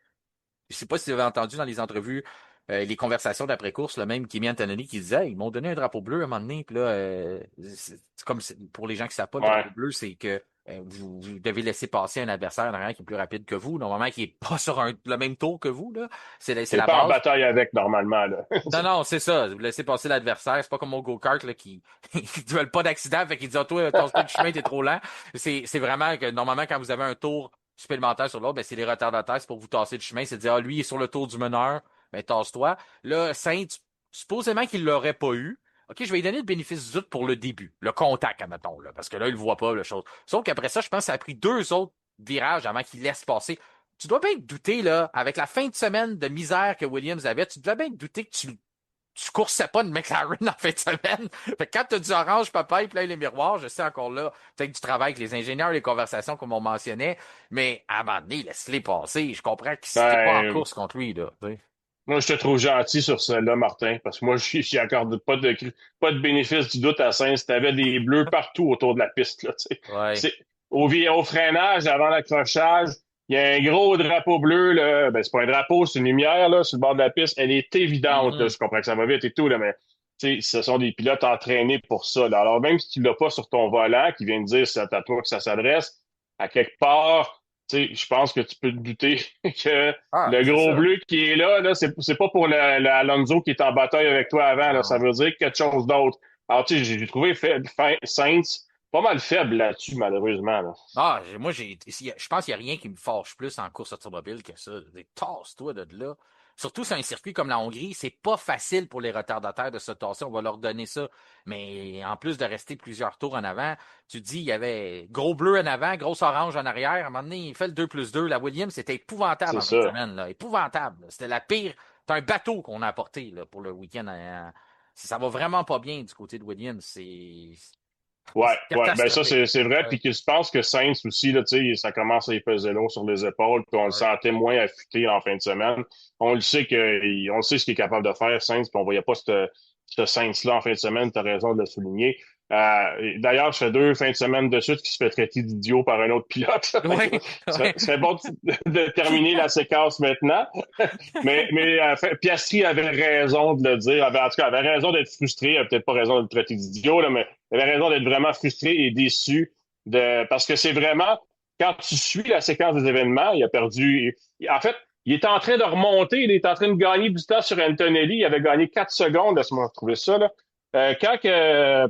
Je sais pas si vous avez entendu dans les entrevues, les conversations d'après-course, le même Kimi Antonelli qui disait hey, ils m'ont donné un drapeau bleu à un moment donné. Puis là, c'est comme pour les gens qui ne savent pas, le Ouais. drapeau bleu, c'est que vous devez laisser passer un adversaire derrière qui est plus rapide que vous, normalement qui est pas sur le même tour que vous. Là. C'est T'es la pas en base. bataille avec normalement, là. Non, non, c'est ça. Vous laissez passer l'adversaire. C'est pas comme au go-kart là, qui ne veulent pas d'accident, fait qu'ils disent ah, toi, ton speed de chemin, t'es trop lent. C'est vraiment que normalement, quand vous avez un tour supplémentaire sur l'autre, ben, c'est les retardataires, c'est pour vous tasser le chemin. C'est de dire ah, lui, il est sur le tour du meneur, ben tasse-toi. Là, Sainz, supposément qu'il l'aurait pas eu. OK, je vais lui donner le bénéfice du doute pour le début, le contact, admettons, là, parce que là, il ne voit pas, la chose. Sauf qu'après ça, je pense que ça a pris deux autres virages avant qu'il laisse passer. Tu dois bien te douter, là, avec la fin de semaine de misère que Williams avait, tu dois bien te douter que tu coursais pas de McLaren en fin de semaine. Fait que quand tu as du orange, papa, puis là, les miroirs, je sais encore là, peut-être du travail avec les ingénieurs, les conversations, comme on mentionnait, mais à un moment donné, laisse-les passer. Je comprends que c'était pas en Ben, course contre lui, là. Tu sais. moi, je te trouve gentil sur celle-là, Martin, parce que moi, j'y accorde pas de bénéfice du doute à Sainz. T'avais des bleus partout autour de la piste, là, tu sais. Ouais. Au freinage, avant l'accrochage, il y a un gros drapeau bleu, là. Ben, c'est pas un drapeau, c'est une lumière, là, sur le bord de la piste. Elle est évidente, là. Mhm. Je comprends que ça va vite et tout, là, mais, tu sais, ce sont des pilotes entraînés pour ça, là. Alors, même si tu l'as pas sur ton volant, qui vient de dire c'est à toi que ça s'adresse, à quelque part, tu sais, je pense que tu peux te douter que Ah, le c'est gros ça. bleu qui est là, c'est pas pour le Alonso qui est en bataille avec toi avant, là. Ça Non. veut dire quelque chose d'autre. Alors, tu sais, j'ai trouvé Sainz pas mal faible là-dessus, malheureusement. Là. Je pense qu'il n'y a rien qui me fâche plus en course automobile que ça. Tasse-toi de là. Surtout sur un circuit comme la Hongrie, c'est pas facile pour les retardataires de se tasser. On va leur donner ça. Mais en plus de rester plusieurs tours en avant, tu te dis, il y avait gros bleu en avant, gros orange en arrière. À un moment donné, il fait le 2+2. La Williams, c'était épouvantable C'est en fin de ça. semaine, là. Épouvantable. C'était la pire. C'est un bateau qu'on a apporté là, pour le week-end. Ça va vraiment pas bien du côté de Williams. Ouais, C'est ouais, ben ça catastrophique. c'est vrai, puis que je pense que Sainz aussi là, tu sais, ça commence à y peser long sur les épaules, puis on le Ouais. sentait moins affûté en fin de semaine. On le sait on le sait ce qu'il est capable de faire Sainz, puis on voyait pas ce Sainz-là en fin de semaine. T'as raison de le souligner. D'ailleurs, je fais 2 fins de semaine de suite qui se fait traiter d'idiot par un autre pilote. Ouais, ouais. Serait bon de terminer la séquence maintenant. Mais Piastri avait raison de le dire. En tout cas, avait raison d'être frustré. Il avait peut-être pas raison de le traiter d'idiot, là, mais il avait raison d'être vraiment frustré et déçu parce que c'est vraiment, quand tu suis la séquence des événements, il a perdu. En fait, il est en train de remonter, il est en train de gagner du temps sur Antonelli. Il avait gagné 4 secondes. Laisse-moi retrouver ça, là. Quand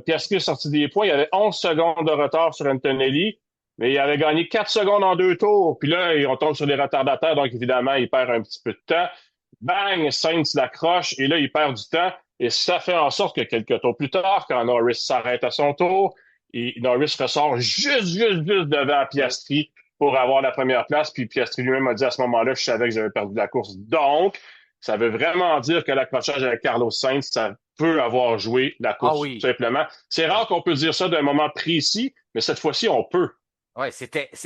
Piastri est sorti des points, il y avait 11 secondes de retard sur Antonelli. Mais il avait gagné 4 secondes en 2 tours. Puis là, on tombe sur les retardataires, donc évidemment, il perd un petit peu de temps. Bang, Sainz l'accroche, et là, il perd du temps. Et ça fait en sorte que quelques tours plus tard, quand Norris s'arrête à son tour, et Norris ressort juste devant Ouais. Piastri pour avoir la première place. Puis Piastri lui-même a dit à ce moment-là, je savais que j'avais perdu la course. Donc, ça veut vraiment dire que l'accrochage avec Carlos Sainz, ça peut avoir joué la Ah course, tout oui. simplement. C'est Ouais. rare qu'on peut dire ça d'un moment précis, mais cette fois-ci, on peut. Ouais,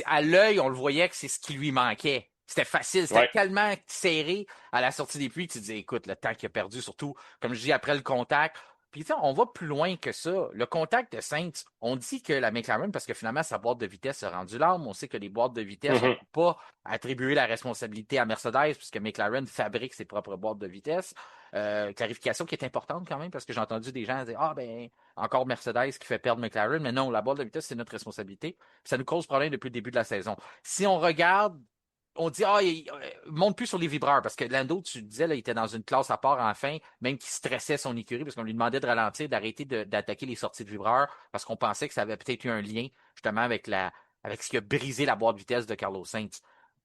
à l'œil, on le voyait que c'est ce qui lui manquait. C'était facile, c'était Ouais. tellement serré à la sortie des pluies, tu te disais, écoute, le temps qu'il a perdu, surtout, comme je dis, après le contact. Puis, tu sais, on va plus loin que ça. Le contact de Sainz, on dit que la McLaren, parce que finalement, sa boîte de vitesse a rendu l'arme. On sait que les boîtes de vitesse, on ne Mhm. peut pas attribuer la responsabilité à Mercedes, puisque McLaren fabrique ses propres boîtes de vitesse. Clarification qui est importante quand même, parce que j'ai entendu des gens dire, ah, ben, encore Mercedes qui fait perdre McLaren. Mais non, la boîte de vitesse, c'est notre responsabilité. Ça nous cause problème depuis le début de la saison. Si on regarde, on dit, il monte plus sur les vibreurs, parce que Lando, tu disais, là, il était dans une classe à part enfin, même qu'il stressait son écurie, parce qu'on lui demandait de ralentir, d'arrêter d'attaquer les sorties de vibreurs, parce qu'on pensait que ça avait peut-être eu un lien, justement, avec ce qui a brisé la boîte de vitesse de Carlos Sainz.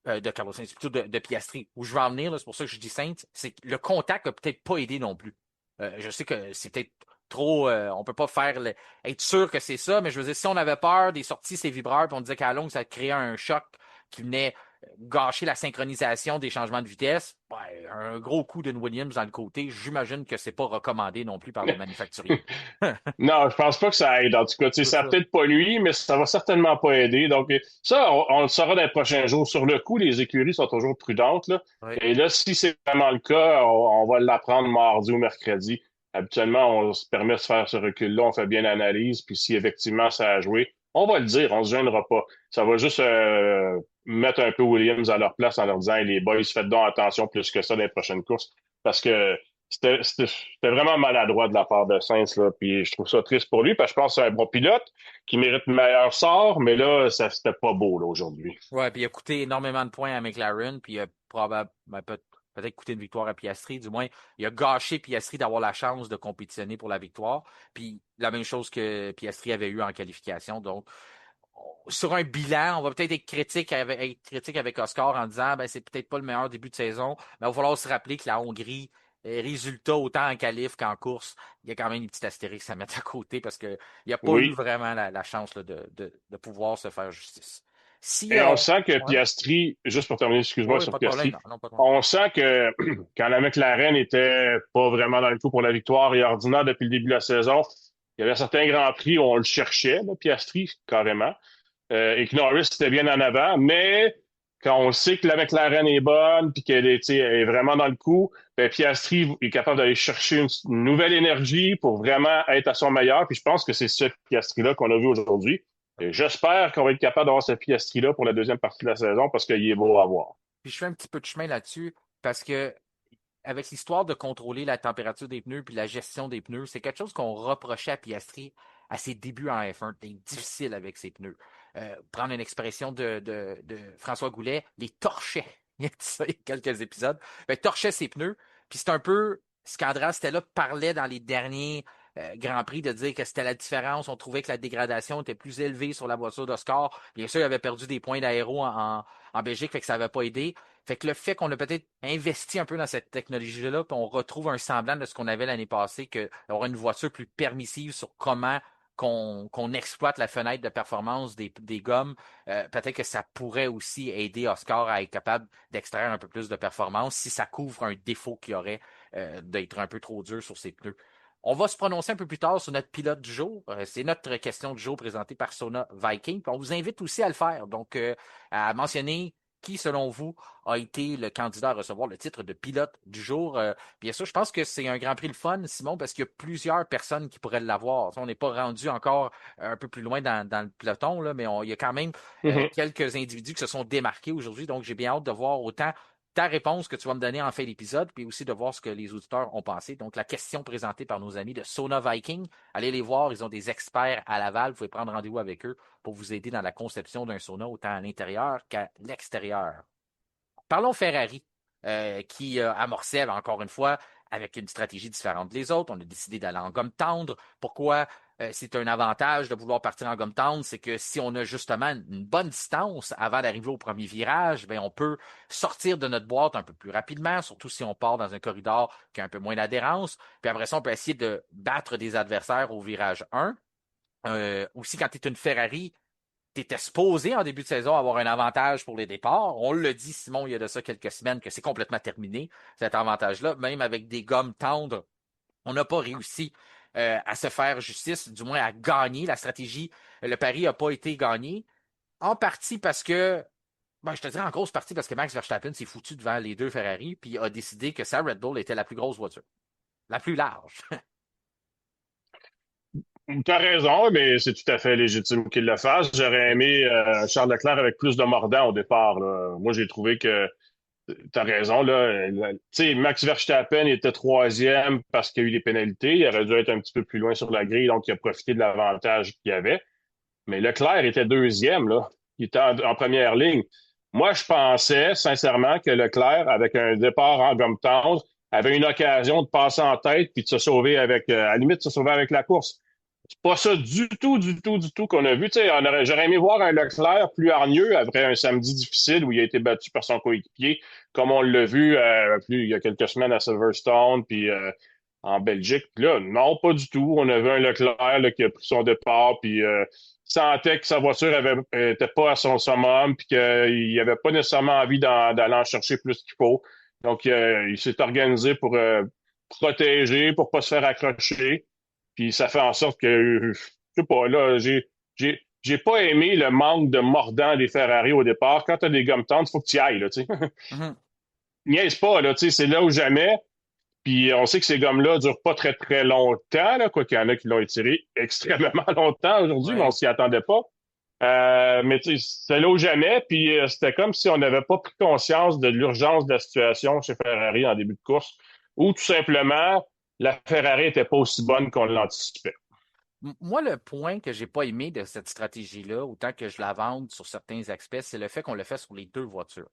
De Carlos Sainz, plutôt de Piastri. Où je vais en venir, c'est pour ça que je dis Sainz, c'est que le contact a peut-être pas aidé non plus. Je sais que c'est peut-être trop, on peut pas être sûr que c'est ça, mais je veux dire, si on avait peur des sorties, ces vibreurs, puis on disait qu'à la longue, ça créait un choc qui venait gâcher la synchronisation des changements de vitesse, ben, un gros coup d'une Williams dans le côté, j'imagine que c'est pas recommandé non plus par le manufacturier. Non, je pense pas que ça aide. En tout cas, tu sais, C'est ça a ça. peut-être pas nuit, mais ça va certainement pas aider. Donc, ça, on le saura dans les prochains jours. Sur le coup, les écuries sont toujours prudentes, là. Oui. Et là, si c'est vraiment le cas, on va l'apprendre mardi ou mercredi. Habituellement, on se permet de faire ce recul-là, on fait bien l'analyse, puis si effectivement ça a joué, on va le dire, on se gênera pas. Ça va juste mettre un peu Williams à leur place en leur disant, hey, les boys, faites donc attention plus que ça dans les prochaines courses, parce que c'était vraiment maladroit de la part de Sainz, là. Puis je trouve ça triste pour lui, parce que je pense que c'est un bon pilote qui mérite le meilleur sort, mais là, ça c'était pas beau là, aujourd'hui. Ouais, puis il a coûté énormément de points à McLaren, puis il a probablement peut-être coûté une victoire à Piastri, du moins, il a gâché Piastri d'avoir la chance de compétitionner pour la victoire, puis la même chose que Piastri avait eu en qualification. Donc, sur un bilan, on va peut-être être critique avec Oscar en disant ben c'est peut-être pas le meilleur début de saison, mais il va falloir se rappeler que la Hongrie, résultat autant en qualif qu'en course, il y a quand même une petite astérix à mettre à côté parce qu'il n'y a pas eu Oui. vraiment la chance là, de pouvoir se faire justice. Si Et on sent que ouais, Piastri, juste pour terminer, excuse-moi ouais, sur pas de problème, Piastri, non, non, pas de problème. on sent que quand la McLaren était pas vraiment dans le coup pour la victoire et ordinaire depuis le début de la saison, il y avait certains grands prix où on le cherchait, là, Piastri, carrément. Et que Norris était bien en avant, mais quand on sait que la McLaren est bonne puis qu'elle est, tu sais, elle est vraiment dans le coup, ben Piastri est capable d'aller chercher une nouvelle énergie pour vraiment être à son meilleur. Puis je pense que c'est ce Piastri-là qu'on a vu aujourd'hui. Et j'espère qu'on va être capable d'avoir ce Piastri-là pour la deuxième partie de la saison parce qu'il est beau à voir. Puis je fais un petit peu de chemin là-dessus parce que avec l'histoire de contrôler la température des pneus puis la gestion des pneus, c'est quelque chose qu'on reprochait à Piastri à ses débuts en F1. C'était difficile avec ses pneus. Prendre une expression de François Goulet, les torchait. Il y a ça, il y a quelques épisodes. Ben, torchait ses pneus. Puis c'est un peu ce qu'Andrea Stella parlait dans les derniers Grand Prix de dire que c'était la différence. On trouvait que la dégradation était plus élevée sur la voiture d'Oscar. Bien sûr, il avait perdu des points d'aéro en Belgique, fait que ça n'avait pas aidé. Fait que le fait qu'on a peut-être investi un peu dans cette technologie-là, puis on retrouve un semblant de ce qu'on avait l'année passée, que d'avoir une voiture plus permissive sur comment qu'on exploite la fenêtre de performance des gommes, peut-être que ça pourrait aussi aider Oscar à être capable d'extraire un peu plus de performance si ça couvre un défaut qu'il y aurait d'être un peu trop dur sur ses pneus. On va se prononcer un peu plus tard sur notre pilote du jour. C'est notre question du jour présentée par Sona Viking. Puis on vous invite aussi à le faire. Donc, à mentionner qui, selon vous, a été le candidat à recevoir le titre de pilote du jour. Bien sûr, je pense que c'est un Grand Prix le fun, Simon, parce qu'il y a plusieurs personnes qui pourraient l'avoir. On n'est pas rendu encore un peu plus loin dans le peloton, là, mais il y a quand même Mhm. quelques individus qui se sont démarqués aujourd'hui. Donc, j'ai bien hâte de voir autant ta réponse que tu vas me donner en fin d'épisode, puis aussi de voir ce que les auditeurs ont pensé. Donc, la question présentée par nos amis de Sona Viking, allez les voir, ils ont des experts à Laval, vous pouvez prendre rendez-vous avec eux pour vous aider dans la conception d'un sauna autant à l'intérieur qu'à l'extérieur. Parlons Ferrari, qui amorçait encore une fois avec une stratégie différente des autres. On a décidé d'aller en gomme tendre. Pourquoi c'est un avantage de vouloir partir en gomme tendre? C'est que si on a justement une bonne distance avant d'arriver au premier virage, bien, on peut sortir de notre boîte un peu plus rapidement, surtout si on part dans un corridor qui a un peu moins d'adhérence. Puis après ça, on peut essayer de battre des adversaires au virage 1. Aussi, quand tu es une Ferrari, tu étais supposé en début de saison avoir un avantage pour les départs. On le dit, Simon, il y a de ça quelques semaines, que c'est complètement terminé, cet avantage-là. Même avec des gommes tendres, on n'a pas réussi à se faire justice, du moins à gagner. La stratégie, le pari n'a pas été gagné. En partie parce que, ben, je te dirais en grosse partie parce que Max Verstappen s'est foutu devant les deux Ferrari puis a décidé que sa Red Bull était la plus grosse voiture, la plus large. T'as raison, mais c'est tout à fait légitime qu'il le fasse. J'aurais Oui. aimé Charles Leclerc avec plus de mordant au départ, là. Moi, j'ai trouvé que t'as raison, là. Tu sais, Max Verstappen était troisième parce qu'il y a eu des pénalités. Il aurait dû être un petit peu plus loin sur la grille, donc il a profité de l'avantage qu'il y avait. Mais Leclerc était deuxième, là. Il était en première ligne. Moi, je pensais, sincèrement, que Leclerc, avec un départ en gomme tendre, avait une occasion de passer en tête puis de se sauver avec, à la limite, de se sauver avec la course. C'est pas ça du tout qu'on a vu. Tu sais, j'aurais aimé voir un Leclerc plus hargneux après un samedi difficile où il a été battu par son coéquipier, comme on l'a vu il y a quelques semaines à Silverstone, puis en Belgique. Puis là, non, pas du tout. On avait un Leclerc là, qui a pris son départ, puis sentait que sa voiture était pas à son summum, puis qu'il avait pas nécessairement envie d'aller en chercher plus qu'il faut. Donc, il s'est organisé pour protéger, pour pas se faire accrocher. Puis ça fait en sorte que, je sais pas, là, j'ai pas aimé le manque de mordant des Ferrari au départ. Quand t'as des gommes tendres, il faut que tu y ailles, là, tu sais. Mhm. Niaise pas, là, tu sais, c'est là ou jamais. Puis on sait que ces gommes-là durent pas très, très longtemps, là, quoi qu'il y en a qui l'ont étiré extrêmement longtemps aujourd'hui, mais on Ouais. s'y attendait pas. Mais tu sais, c'est là ou jamais, puis c'était comme si on n'avait pas pris conscience de l'urgence de la situation chez Ferrari en début de course, ou tout simplement, la Ferrari était pas aussi bonne qu'on l'anticipait. Moi, le point que j'ai pas aimé de cette stratégie-là, autant que je la vende sur certains aspects, c'est le fait qu'on le fait sur les deux voitures.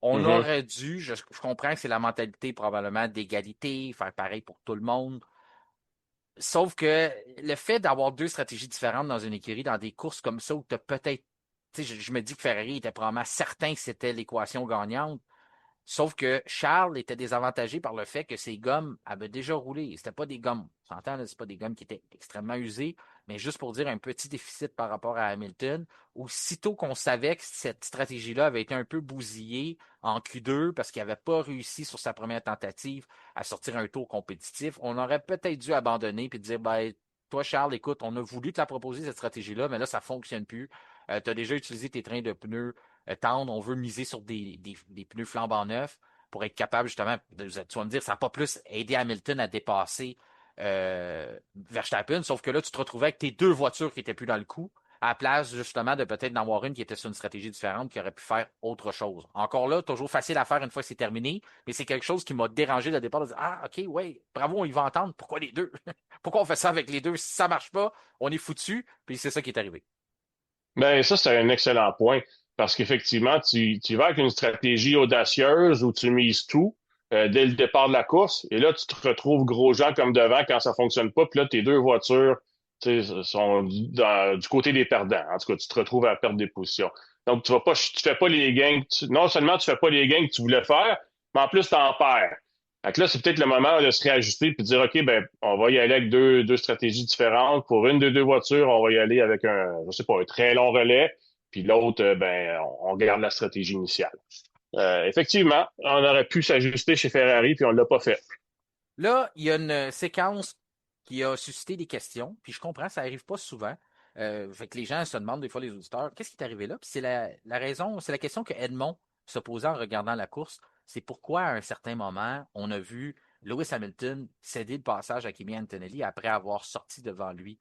On Mhm. aurait dû, je comprends que c'est la mentalité probablement d'égalité, faire pareil pour tout le monde. Sauf que le fait d'avoir deux stratégies différentes dans une écurie, dans des courses comme ça, où tu as peut-être, tu sais, je me dis que Ferrari était probablement certain que c'était l'équation gagnante. Sauf que Charles était désavantagé par le fait que ses gommes avaient déjà roulé. C'était pas des gommes, on s'entend, là, c'est pas des gommes qui étaient extrêmement usées, mais juste pour dire un petit déficit par rapport à Hamilton. Aussitôt qu'on savait que cette stratégie-là avait été un peu bousillée en Q2 parce qu'il n'avait pas réussi sur sa première tentative à sortir un tour compétitif, on aurait peut-être dû abandonner et dire, ben, toi, Charles, écoute, on a voulu te la proposer, cette stratégie-là, mais là, ça ne fonctionne plus. Tu as déjà utilisé tes trains de pneus tendre, on veut miser sur des pneus flambant neufs pour être capable justement, tu vas me dire, ça n'a pas plus aidé Hamilton à dépasser Verstappen, sauf que là, tu te retrouvais avec tes deux voitures qui n'étaient plus dans le coup, à la place justement de peut-être d'en avoir une qui était sur une stratégie différente, qui aurait pu faire autre chose. Encore là, toujours facile à faire une fois que c'est terminé, mais c'est quelque chose qui m'a dérangé le départ de dire, ah, ok, ouais, bravo, il va entendre, pourquoi les deux? Pourquoi on fait ça avec les deux? Si ça marche pas, on est foutu, puis c'est ça qui est arrivé. Ben, ça, c'est un excellent point. Parce qu'effectivement, tu vas avec une stratégie audacieuse où tu mises tout. dès le départ de la course. Et là, tu te retrouves Grosjean comme devant quand ça fonctionne pas. Puis là, tes deux voitures sont du côté des perdants. En tout cas, tu te retrouves à perdre des positions. Donc, tu fais pas les gains. Non seulement tu fais pas les gains que tu voulais faire, mais en plus, tu en perds. Fait que là, c'est peut-être le moment de se réajuster puis de dire, OK, ben, on va y aller avec deux stratégies différentes. Pour une des deux voitures, on va y aller avec je sais pas, un très long relais. Puis l'autre, ben, on garde la stratégie initiale. Effectivement, on aurait pu s'ajuster chez Ferrari, puis on l'a pas fait. Là, il y a une séquence qui a suscité des questions, puis je comprends, ça arrive pas souvent. Fait que les gens se demandent des fois, les auditeurs, qu'est-ce qui est arrivé là? Puis c'est la raison, c'est la question que Edmond se posait en regardant la course. C'est pourquoi, à un certain moment, on a vu Lewis Hamilton céder le passage à Kimi Antonelli après avoir sorti devant lui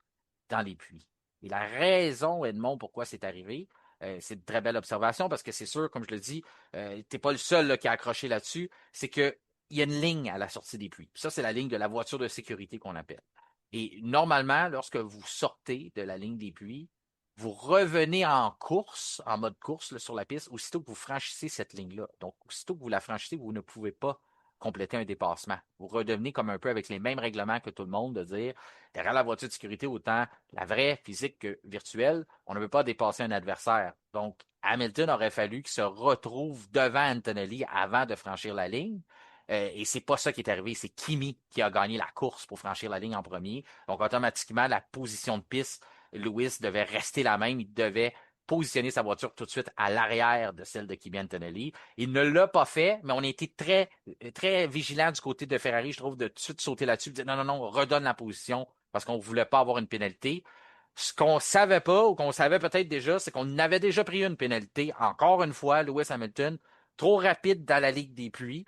dans les pluies. Et la raison, Edmond, pourquoi c'est arrivé, c'est une très belle observation parce que c'est sûr, comme je le dis, t'es pas le seul là, qui a accroché là-dessus, c'est que il y a une ligne à la sortie des pluies. Ça, c'est la ligne de la voiture de sécurité qu'on appelle. Et normalement, lorsque vous sortez de la ligne des pluies, vous revenez en course, en mode course là, sur la piste, aussitôt que vous franchissez cette ligne-là. Donc, aussitôt que vous la franchissez, vous ne pouvez pas compléter un dépassement. Vous redevenez comme un peu avec les mêmes règlements que tout le monde, de dire, derrière la voiture de sécurité, autant la vraie physique que virtuelle, on ne veut pas dépasser un adversaire. Donc, Hamilton aurait fallu qu'il se retrouve devant Antonelli avant de franchir la ligne. Et c'est pas ça qui est arrivé. C'est Kimi qui a gagné la course pour franchir la ligne en premier. Donc, automatiquement, la position de piste, Lewis devait rester la même. Il devait positionner sa voiture tout de suite à l'arrière de celle de Kimi Antonelli. Il ne l'a pas fait, mais on a été très, très vigilant du côté de Ferrari, je trouve, de tout de suite sauter là-dessus, de dire non, non, non, redonne la position parce qu'on ne voulait pas avoir une pénalité. Ce qu'on savait pas, ou qu'on savait peut-être déjà, c'est qu'on avait déjà pris une pénalité. Encore une fois, Lewis Hamilton, trop rapide dans la ligue des pluies.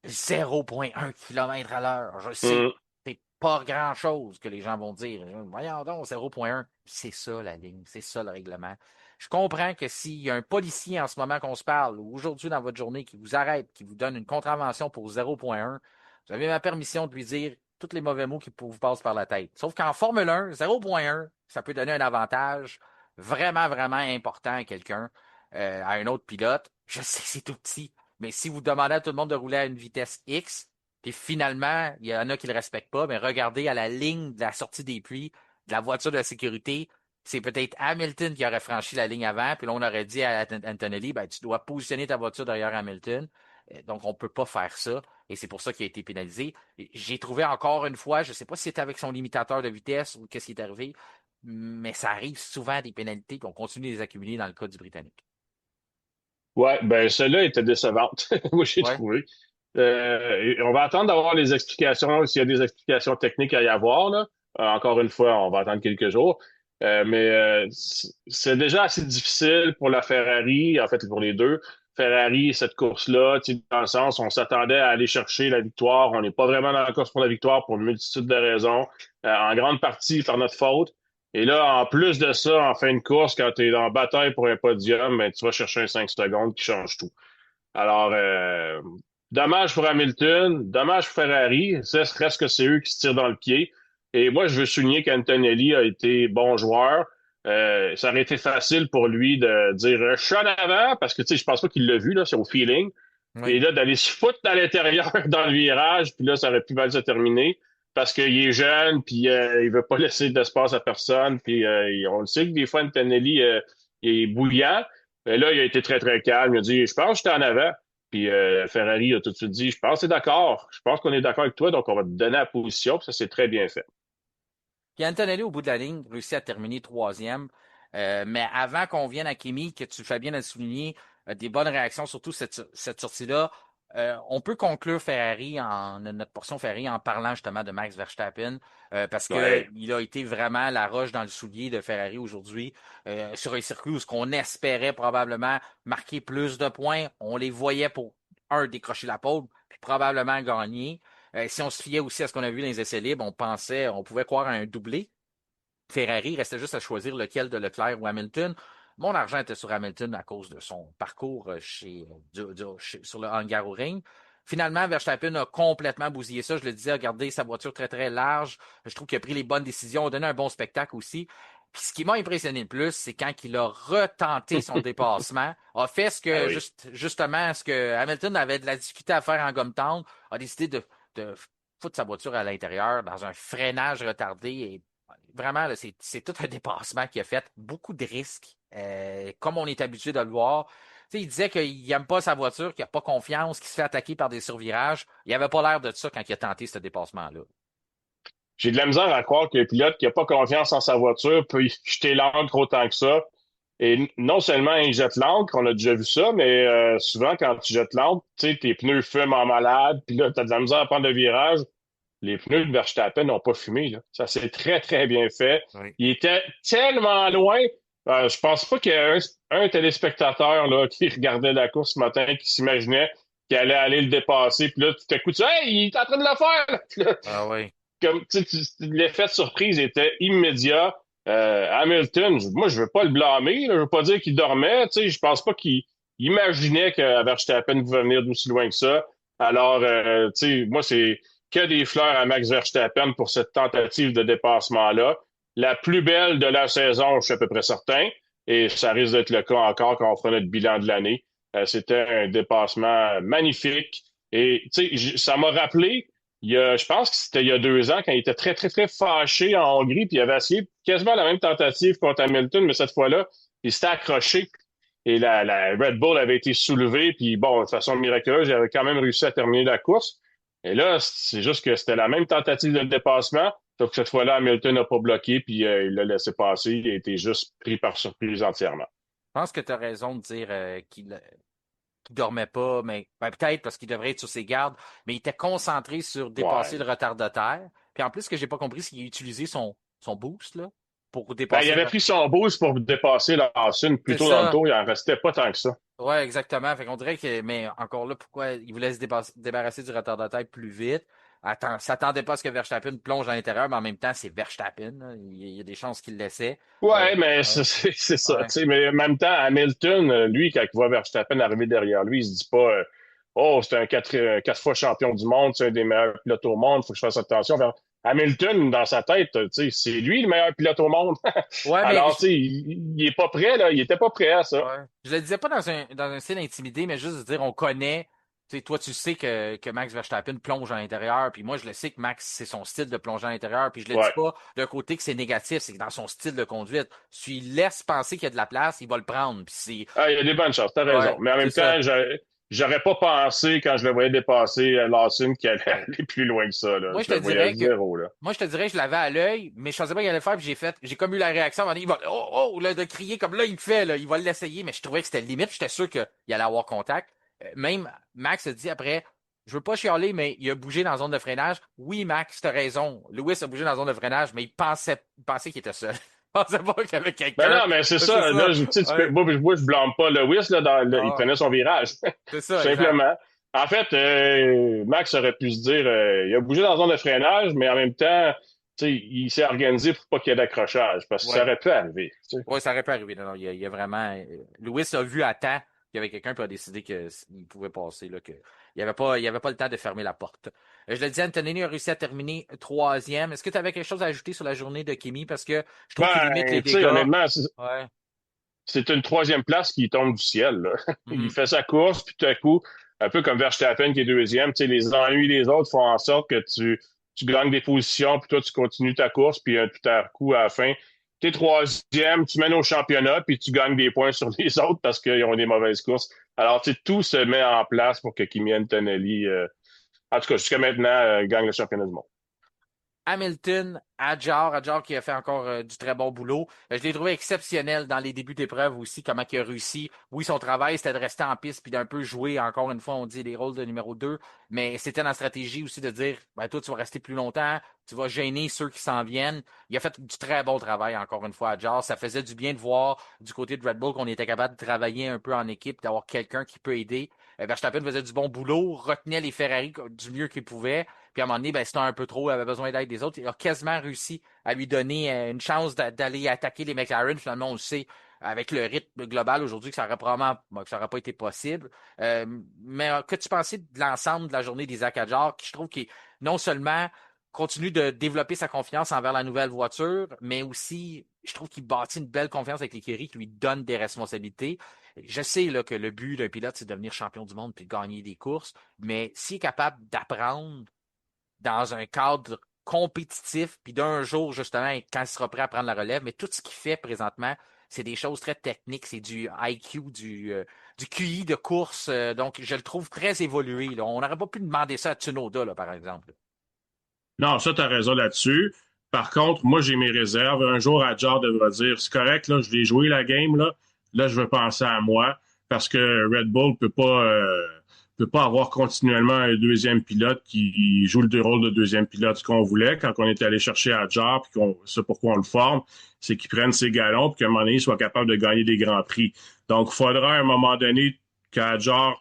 0,1 km à l'heure. Je sais, Mm. c'est pas grand-chose que les gens vont dire. Voyons donc, 0,1. C'est ça la ligne, c'est ça le règlement. Je comprends que s'il y a un policier en ce moment qu'on se parle, ou aujourd'hui dans votre journée, qui vous arrête, qui vous donne une contravention pour 0,1, vous avez ma permission de lui dire tous les mauvais mots qui vous passent par la tête. Sauf qu'en Formule 1, 0,1, ça peut donner un avantage vraiment, vraiment important à quelqu'un, à un autre pilote. Je sais que c'est tout petit, mais si vous demandez à tout le monde de rouler à une vitesse X, puis finalement, il y en a qui ne le respectent pas, mais regardez à la ligne de la sortie des pluies de la voiture de la sécurité, c'est peut-être Hamilton qui aurait franchi la ligne avant, puis là, on aurait dit à Antonelli, ben, tu dois positionner ta voiture derrière Hamilton. Donc, on ne peut pas faire ça, et c'est pour ça qu'il a été pénalisé. J'ai trouvé encore une fois, je ne sais pas si c'était avec son limitateur de vitesse ou qu'est-ce qui est arrivé, mais ça arrive souvent des pénalités, puis on continue de les accumuler dans le cas du Britannique. Ouais, ben celle-là était décevante. Moi, j'ai Ouais. trouvé. Et on va attendre d'avoir les explications, s'il y a des explications techniques à y avoir, là. Encore une fois, on va attendre quelques jours. C'est déjà assez difficile pour la Ferrari, en fait pour les deux. Ferrari, cette course-là, tu sais, dans le sens, on s'attendait à aller chercher la victoire. On n'est pas vraiment dans la course pour la victoire pour une multitude de raisons. En grande partie par notre faute. Et là, en plus de ça, en fin de course, quand tu es en bataille pour un podium, ben, tu vas chercher un 5 secondes qui change tout. Alors, dommage pour Hamilton, dommage pour Ferrari. Ça reste que c'est eux qui se tirent dans le pied. Et moi, je veux souligner qu'Antonelli a été bon joueur. Ça aurait été facile pour lui de dire je suis en avant parce que tu sais, je pense pas qu'il l'a vu, là, c'est au feeling. Oui. Et là, d'aller se foutre à l'intérieur dans le virage, puis là, ça aurait pu mal se terminer parce qu'il est jeune, puis il veut pas laisser d'espace à personne. Puis on le sait que des fois, Antonelli il est bouillant. Mais là, il a été très, très calme. Il a dit, je pense que j'étais en avant. Puis Ferrari a tout de suite dit, je pense que c'est d'accord. Je pense qu'on est d'accord avec toi, donc on va te donner la position. Puis ça, c'est très bien fait. Puis Antonelli, au bout de la ligne, réussit à terminer troisième. Mais avant qu'on vienne à Kimi, que tu fais bien de le souligner, des bonnes réactions, surtout cette sortie-là, on peut conclure Ferrari notre portion Ferrari en parlant justement de Max Verstappen, parce que Ouais. il a été vraiment la roche dans le soulier de Ferrari aujourd'hui, sur un circuit où ce qu'on espérait probablement marquer plus de points, on les voyait pour décrocher la pole, puis probablement gagner. Si on se fiait aussi à ce qu'on a vu dans les essais libres, on pouvait croire à un doublé. Ferrari, il restait juste à choisir lequel de Leclerc ou Hamilton. Mon argent était sur Hamilton à cause de son parcours sur le Hungaroring. Finalement, Verstappen a complètement bousillé ça. Je le disais, regardez sa voiture très, très large. Je trouve qu'il a pris les bonnes décisions, a donné un bon spectacle aussi. Puis ce qui m'a impressionné le plus, c'est quand il a retenté son dépassement, a fait ce Ah que, oui. justement, ce que Hamilton avait de la difficulté à faire en Gumtown, a décidé de foutre sa voiture à l'intérieur dans un freinage retardé. Et vraiment, là, c'est tout un dépassement qu'il a fait. Beaucoup de risques, comme on est habitué de le voir. Tu sais, il disait qu'il n'aime pas sa voiture, qu'il n'a pas confiance, qu'il se fait attaquer par des survirages. Il n'avait pas l'air de ça quand il a tenté ce dépassement-là. J'ai de la misère à croire qu'un pilote qui n'a pas confiance en sa voiture peut jeter l'encre autant que ça. Et non seulement il jette l'encre, on a déjà vu ça, mais souvent quand tu jettes l'encre, tu sais, tes pneus fument en malade, puis là, tu as de la misère à prendre le virage. Les pneus de Verstappen n'ont pas fumé, là. Ça s'est très, très bien fait. Oui. Il était tellement loin. Je pense pas qu'il y ait un téléspectateur là, qui regardait la course ce matin, qui s'imaginait qu'il allait aller le dépasser. Puis là, tout à coup, tu dis, hey, il est en train de le faire! Là. Puis là, Ah oui. comme, l'effet de surprise était immédiat. Hamilton, moi, je veux pas le blâmer. Là, je veux pas dire qu'il dormait. Je pense pas qu'il imaginait que Verstappen pouvait venir d'aussi loin que ça. Alors, moi, c'est que des fleurs à Max Verstappen pour cette tentative de dépassement-là. La plus belle de la saison, je suis à peu près certain. Et ça risque d'être le cas encore quand on fera notre bilan de l'année. C'était un dépassement magnifique. Et ça m'a rappelé je pense que c'était il y a 2 ans, quand il était très, très, très fâché en Hongrie, puis il avait essayé quasiment la même tentative contre Hamilton, mais cette fois-là, il s'était accroché et la Red Bull avait été soulevée, puis bon, de façon miraculeuse, il avait quand même réussi à terminer la course. Et là, c'est juste que c'était la même tentative de dépassement, sauf que cette fois-là, Hamilton n'a pas bloqué, puis il l'a laissé passer, il a été juste pris par surprise entièrement. Je pense que tu as raison de dire qu'il dormait pas, mais peut-être parce qu'il devrait être sur ses gardes, mais il était concentré sur dépasser Ouais. le retardataire. Puis en plus, ce que j'ai pas compris, c'est qu'il a utilisé son boost là, pour Ben, il dépasser le avait pris son boost pour dépasser Lawson. Plus C'est tôt dans le ça. tour, il en restait pas tant que ça. Ouais, exactement. Fait qu'on dirait que, mais encore là, pourquoi il voulait se débarrasser du retardataire plus vite? Attends, s'attendait pas à ce que Verstappen plonge à l'intérieur, mais en même temps, c'est Verstappen, là. Il y a des chances qu'il le laissait. Ouais, mais Ouais, c'est ça. ouais. Tu sais, mais en même temps, Hamilton, lui, quand il voit Verstappen arriver derrière lui, il se dit pas oh, c'est un 4 fois champion du monde, c'est un des meilleurs pilotes au monde, faut que je fasse attention. Hamilton, dans sa tête, tu sais, c'est lui le meilleur pilote au monde. Ouais, mais Alors, tu sais, il est pas prêt, là. Il était pas prêt à ça. ouais. Je le disais pas dans un style intimidé, mais juste de dire on connaît. Tu sais, toi, tu sais que Max Verstappen plonge à l'intérieur, puis moi, je le sais que Max, c'est son style de plonger à l'intérieur, puis je le dis Ouais. pas d'un côté que c'est négatif, c'est que dans son style de conduite, s'il laisse penser qu'il y a de la place, il va le prendre, puis c'est... Ah, il y a des bonnes chances, t'as raison. Ouais, Mais en c'est même ça. temps, j'aurais pas pensé, quand je le voyais dépasser Lawson, qu'il allait Ouais. aller plus loin que ça, là. Moi, je Je te le voyais à dirais que zéro, là. Moi, je te dirais que je l'avais à l'œil, mais je savais pas qu'il allait le faire, puis j'ai comme eu la réaction, à un moment donné, il va, oh, oh, là, de crier comme là, il me fait, là, il va l'essayer, mais je trouvais que c'était limite, j'étais sûr qu'il allait avoir contact. Même Max a dit après, je veux pas chialer, mais il a bougé dans la zone de freinage. Oui, Max, t'as raison. Lewis a bougé dans la zone de freinage, mais il pensait qu'il était seul. Il pensait pas qu'il y avait Ben quelqu'un. non, mais c'est C'est ça. ça. Là, Ouais. moi, je blâme pas Lewis, là, il Ah, prenait son virage. c'est Tout ça, exact. simplement. En fait, Max aurait pu se dire, il a bougé dans la zone de freinage, mais en même temps, tu sais, il s'est organisé pour pas qu'il y ait d'accrochage, parce que ça Ouais. aurait pu arriver. Tu sais. Oui, ça aurait pu arriver. Non, non, il y a vraiment. Lewis a vu à temps qu'il y avait quelqu'un qui a décidé qu'il pouvait passer, là, que il y avait pas le temps de fermer la porte. Je le disais, Antonini a réussi à terminer troisième. Est-ce que tu avais quelque chose à ajouter sur la journée de Kimi? Parce que je trouve qu'il limite les Ben, tu sais, dégâts. honnêtement, Ouais. c'est une troisième place qui tombe du ciel, là. Il Mhm. fait sa course, puis tout à coup, un peu comme Verstappen qui est deuxième, tu sais, les ennuis des autres font en sorte que tu gagnes des positions, puis toi, tu continues ta course, puis tout à coup, à la fin, t'es troisième, tu mènes au championnat, puis tu gagnes des points sur les autres parce qu'ils ont des mauvaises courses. Alors, tu sais, tout se met en place pour que Kimi Antonelli, en tout cas, jusqu'à maintenant, gagne le championnat du monde. Hamilton, Adjar qui a fait encore du très bon boulot. Je l'ai trouvé exceptionnel dans les débuts d'épreuve aussi, comment il a réussi. Oui, son travail, c'était de rester en piste puis d'un peu jouer, encore une fois, on dit les rôles de numéro 2, mais c'était dans la stratégie aussi de dire, ben toi, tu vas rester plus longtemps, tu vas gêner ceux qui s'en viennent. Il a fait du très bon travail, encore une fois, Adjar. Ça faisait du bien de voir du côté de Red Bull qu'on était capable de travailler un peu en équipe, d'avoir quelqu'un qui peut aider. Verstappen faisait du bon boulot, retenait les Ferrari du mieux qu'il pouvait. Puis à un moment donné, ben, c'était un peu trop, il avait besoin d'aide des autres. Il a quasiment réussi à lui donner une chance d'aller attaquer les McLaren. Finalement, on le sait, avec le rythme global aujourd'hui, que ça aurait probablement que ça aurait pas été possible. Mais que tu pensais de l'ensemble de la journée d'Isaac Hadjar, qui je trouve qui non seulement continue de développer sa confiance envers la nouvelle voiture, mais aussi, je trouve qu'il bâtit une belle confiance avec l'écurie qui lui donne des responsabilités. Je sais là, que le but d'un pilote, c'est de devenir champion du monde puis de gagner des courses, mais s'il est capable d'apprendre dans un cadre compétitif, puis d'un jour, justement, quand il sera prêt à prendre la relève, mais tout ce qu'il fait présentement, c'est des choses très techniques, c'est du IQ, du QI de course, donc je le trouve très évolué. Là. On n'aurait pas pu demander ça à Tsunoda, là, par exemple. Non, ça, tu as raison là-dessus. Par contre, moi, j'ai mes réserves. Un jour, Adjar devra dire, c'est correct, là, je vais jouer la game, là. Là, je veux penser à moi parce que Red Bull peut pas avoir continuellement un deuxième pilote qui joue le rôle de deuxième pilote. Ce qu'on voulait quand on est allé chercher Adjar, puis c'est pourquoi on le forme, c'est qu'il prenne ses galons puis qu'à un moment donné, il soit capable de gagner des grands prix. Donc, il faudra à un moment donné qu'Adjar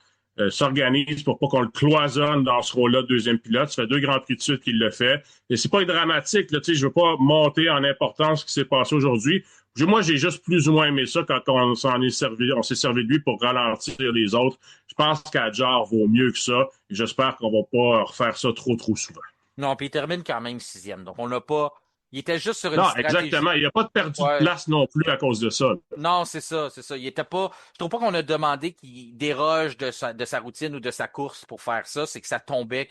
s'organise pour pas qu'on le cloisonne dans ce rôle-là de deuxième pilote. Ça fait 2 grands prix de suite qu'il le fait. Et c'est pas dramatique, là, tu sais, je veux pas monter en importance ce qui s'est passé aujourd'hui. Moi, j'ai juste plus ou moins aimé ça quand on s'est servi de lui pour ralentir les autres. Je pense qu'Adjar vaut mieux que ça. Et j'espère qu'on va pas refaire ça trop souvent. Non, puis il termine quand même 6e. Donc, on n'a pas. Il était juste sur une Non, stratégie. exactement. Il n'y a pas de perdu de Ouais. place non plus à cause de ça. Non, c'est ça, c'est ça. Il était pas. Je trouve pas qu'on a demandé qu'il déroge de sa routine ou de sa course pour faire ça. C'est que ça tombait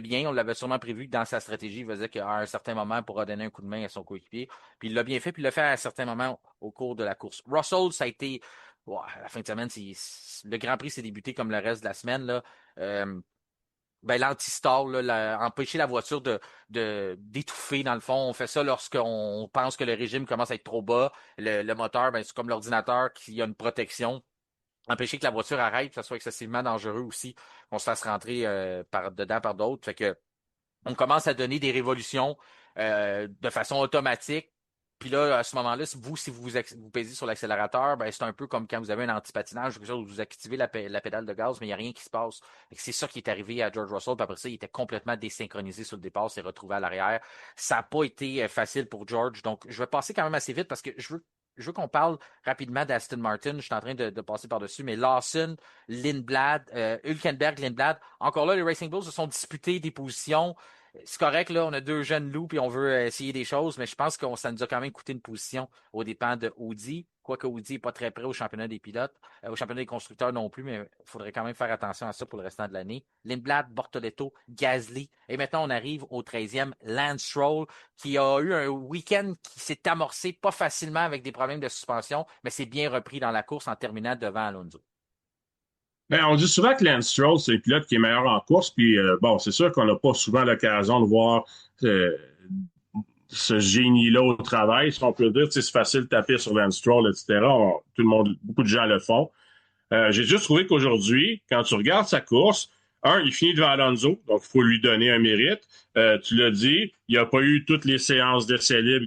bien. On l'avait sûrement prévu que dans sa stratégie, il faisait qu'à un certain moment, il pourra donner un coup de main à son coéquipier. Puis il l'a bien fait, puis il l'a fait à un certain moment au cours de la course. Russell, ça a été. À la fin de semaine, le Grand Prix s'est débuté comme le reste de la semaine. Là. L'anti-stall, empêcher la voiture d'étouffer, dans le fond. On fait ça lorsqu'on pense que le régime commence à être trop bas. Le moteur, c'est comme l'ordinateur qui a une protection. Empêcher que la voiture arrête, que ça soit excessivement dangereux aussi, qu'on se fasse rentrer par dedans par d'autres. Fait que on commence à donner des révolutions de façon automatique. Puis là, à ce moment-là, si vous pesez sur l'accélérateur, c'est un peu comme quand vous avez un antipatinage, quelque chose où vous activez la pédale de gaz, mais il n'y a rien qui se passe. C'est ça qui est arrivé à George Russell. Puis après ça, il était complètement désynchronisé sur le départ, s'est retrouvé à l'arrière. Ça n'a pas été facile pour George. Donc, je vais passer quand même assez vite parce que je veux qu'on parle rapidement d'Aston Martin. Je suis en train de passer par-dessus, mais Lawson, Lindblad, Hülkenberg, Lindblad. Encore là, les Racing Bulls se sont disputés des positions. C'est correct, là, on a 2 jeunes loups et on veut essayer des choses, mais je pense que ça nous a quand même coûté une position aux dépens de Audi. Quoique Audi n'est pas très près au championnat des pilotes, au championnat des constructeurs non plus, mais il faudrait quand même faire attention à ça pour le restant de l'année. Lindblad, Bortoletto, Gasly. Et maintenant, on arrive au 13e, Lance Stroll, qui a eu un week-end qui s'est amorcé pas facilement avec des problèmes de suspension, mais c'est bien repris dans la course en terminant devant Alonso. Ben, on dit souvent que Lance Stroll, c'est le pilote qui est meilleur en course, puis bon, c'est sûr qu'on n'a pas souvent l'occasion de voir euh, ce génie-là au travail, si on peut dire. C'est facile de taper sur Lance Stroll, etc. Tout le monde, beaucoup de gens le font. J'ai juste trouvé qu'aujourd'hui, quand tu regardes sa course, il finit devant Alonso, donc il faut lui donner un mérite. Tu l'as dit, il n'a pas eu toutes les séances d'essais libres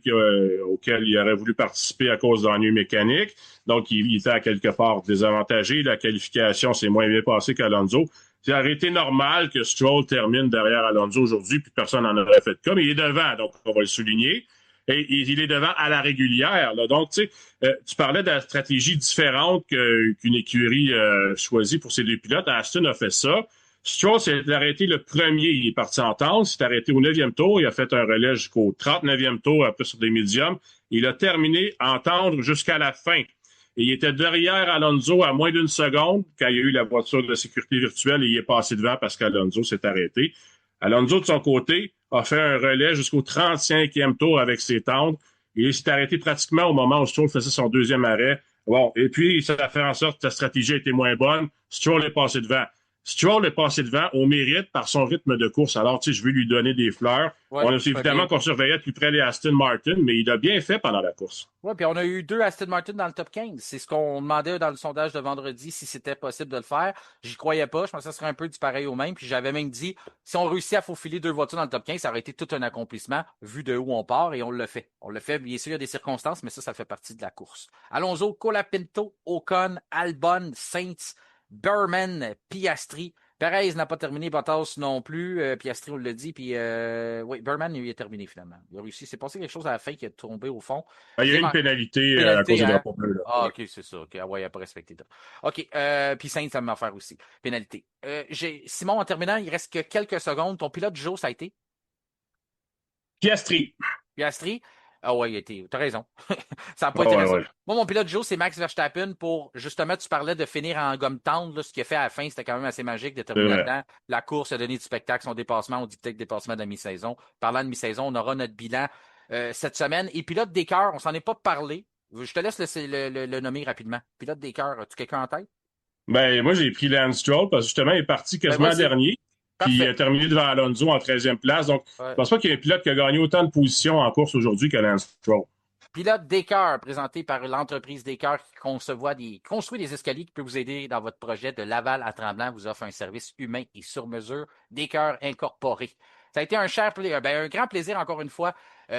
auxquelles il aurait voulu participer à cause d'ennuis mécaniques. Donc, il était à quelque part désavantagé. La qualification s'est moins bien passée qu'Alonso. Ça aurait été normal que Stroll termine derrière Alonso aujourd'hui, puis personne n'en aurait fait de cas, mais il est devant, donc on va le souligner. Et il est devant à la régulière. Là. Donc, tu sais, tu parlais de la stratégie différente qu'une écurie choisit pour ses 2 pilotes. Aston a fait ça. Stroll s'est arrêté le premier, il est parti en tente, s'est arrêté au 9e tour, il a fait un relais jusqu'au 39e tour, après sur des médiums. Il a terminé en tendre jusqu'à la fin. Et il était derrière Alonso à moins d'1 seconde quand il y a eu la voiture de sécurité virtuelle et il est passé devant parce qu'Alonso s'est arrêté. Alonso, de son côté, a fait un relais jusqu'au 35e tour avec ses tendres. Et il s'est arrêté pratiquement au moment où Stroll faisait son 2e arrêt. Bon, et puis, ça a fait en sorte que la stratégie a été moins bonne. Stroll est passé devant. Stroll est passé devant au mérite par son rythme de course. Alors, tu sais, je veux lui donner des fleurs. Ouais, on a évidemment qu'on surveillait de plus près les Aston Martin, mais il a bien fait pendant la course. Oui, puis on a eu 2 Aston Martin dans le top 15. C'est ce qu'on demandait dans le sondage de vendredi, si c'était possible de le faire. J'y croyais pas. Je pensais que ce serait un peu du pareil au même. Puis j'avais même dit, si on réussit à faufiler 2 voitures dans le top 15, ça aurait été tout un accomplissement, vu de où on part, et on le fait. On le fait, bien sûr, il y a des circonstances, mais ça fait partie de la course. Alonso, Colapinto, Ocon, Albon, Sainz, Berman, Piastri. Perez n'a pas terminé, Bottas non plus, Piastri, on l'a dit, puis oui, Berman, il est terminé finalement. Il a réussi. C'est passé quelque chose à la fin qui est tombé au fond. Il y a eu une pénalité à cause du drapeau bleu. Là. Ah, ok, c'est ça. Ok, ah ouais, il n'a pas respecté. OK, puis Sainz, ça m'a faire aussi. Pénalité. Simon, en terminant, il reste que quelques secondes. Ton pilote, Joe, ça a été? Piastri. Piastri. Ah ouais, t'as raison. Ça n'a pas Ah été ouais, raison. ouais. Moi, mon pilote Joe, c'est Max Verstappen pour, justement, tu parlais de finir en gomme tendre, là, ce qu'il a fait à la fin, c'était quand même assez magique de C'est terminer vrai. là-dedans. La course a donné du spectacle, son dépassement, on dit peut-être dépassement de la mi-saison. Parlant de mi-saison, on aura notre bilan cette semaine. Et pilote des cœurs, on s'en est pas parlé. Je te laisse le nommer rapidement. Pilote des cœurs, as-tu quelqu'un en tête? Ben, moi, j'ai pris Lance Stroll parce que justement, il est parti Ben, quasiment vas-y. dernier. Puis il Parfait. a terminé devant Alonso en 13e place. Donc, je Ouais. pense pas qu'il y ait un pilote qui a gagné autant de positions en course aujourd'hui que Lance Stroll. Pilote des cœurs, présenté par l'entreprise des cœurs qui construit des escaliers qui peut vous aider dans votre projet de Laval à Tremblant, vous offre un service humain et sur mesure, des cœurs incorporés. Ça a été un grand plaisir encore une fois,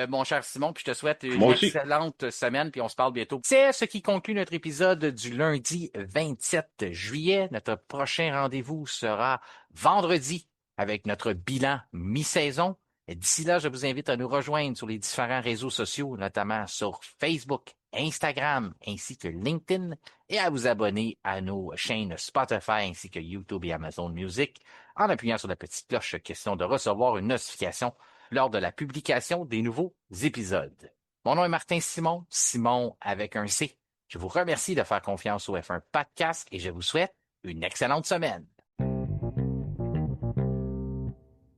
mon cher Simon, puis je te souhaite une Moi aussi. excellente semaine, puis on se parle bientôt. C'est ce qui conclut notre épisode du lundi 27 juillet. Notre prochain rendez-vous sera vendredi avec notre bilan mi-saison. Et d'ici là, je vous invite à nous rejoindre sur les différents réseaux sociaux, notamment sur Facebook, Instagram ainsi que LinkedIn, et à vous abonner à nos chaînes Spotify ainsi que YouTube et Amazon Music en appuyant sur la petite cloche, question de recevoir une notification lors de la publication des nouveaux épisodes. Mon nom est Martin Simon, Simon avec un C. Je vous remercie de faire confiance au F1 Podcast et je vous souhaite une excellente semaine.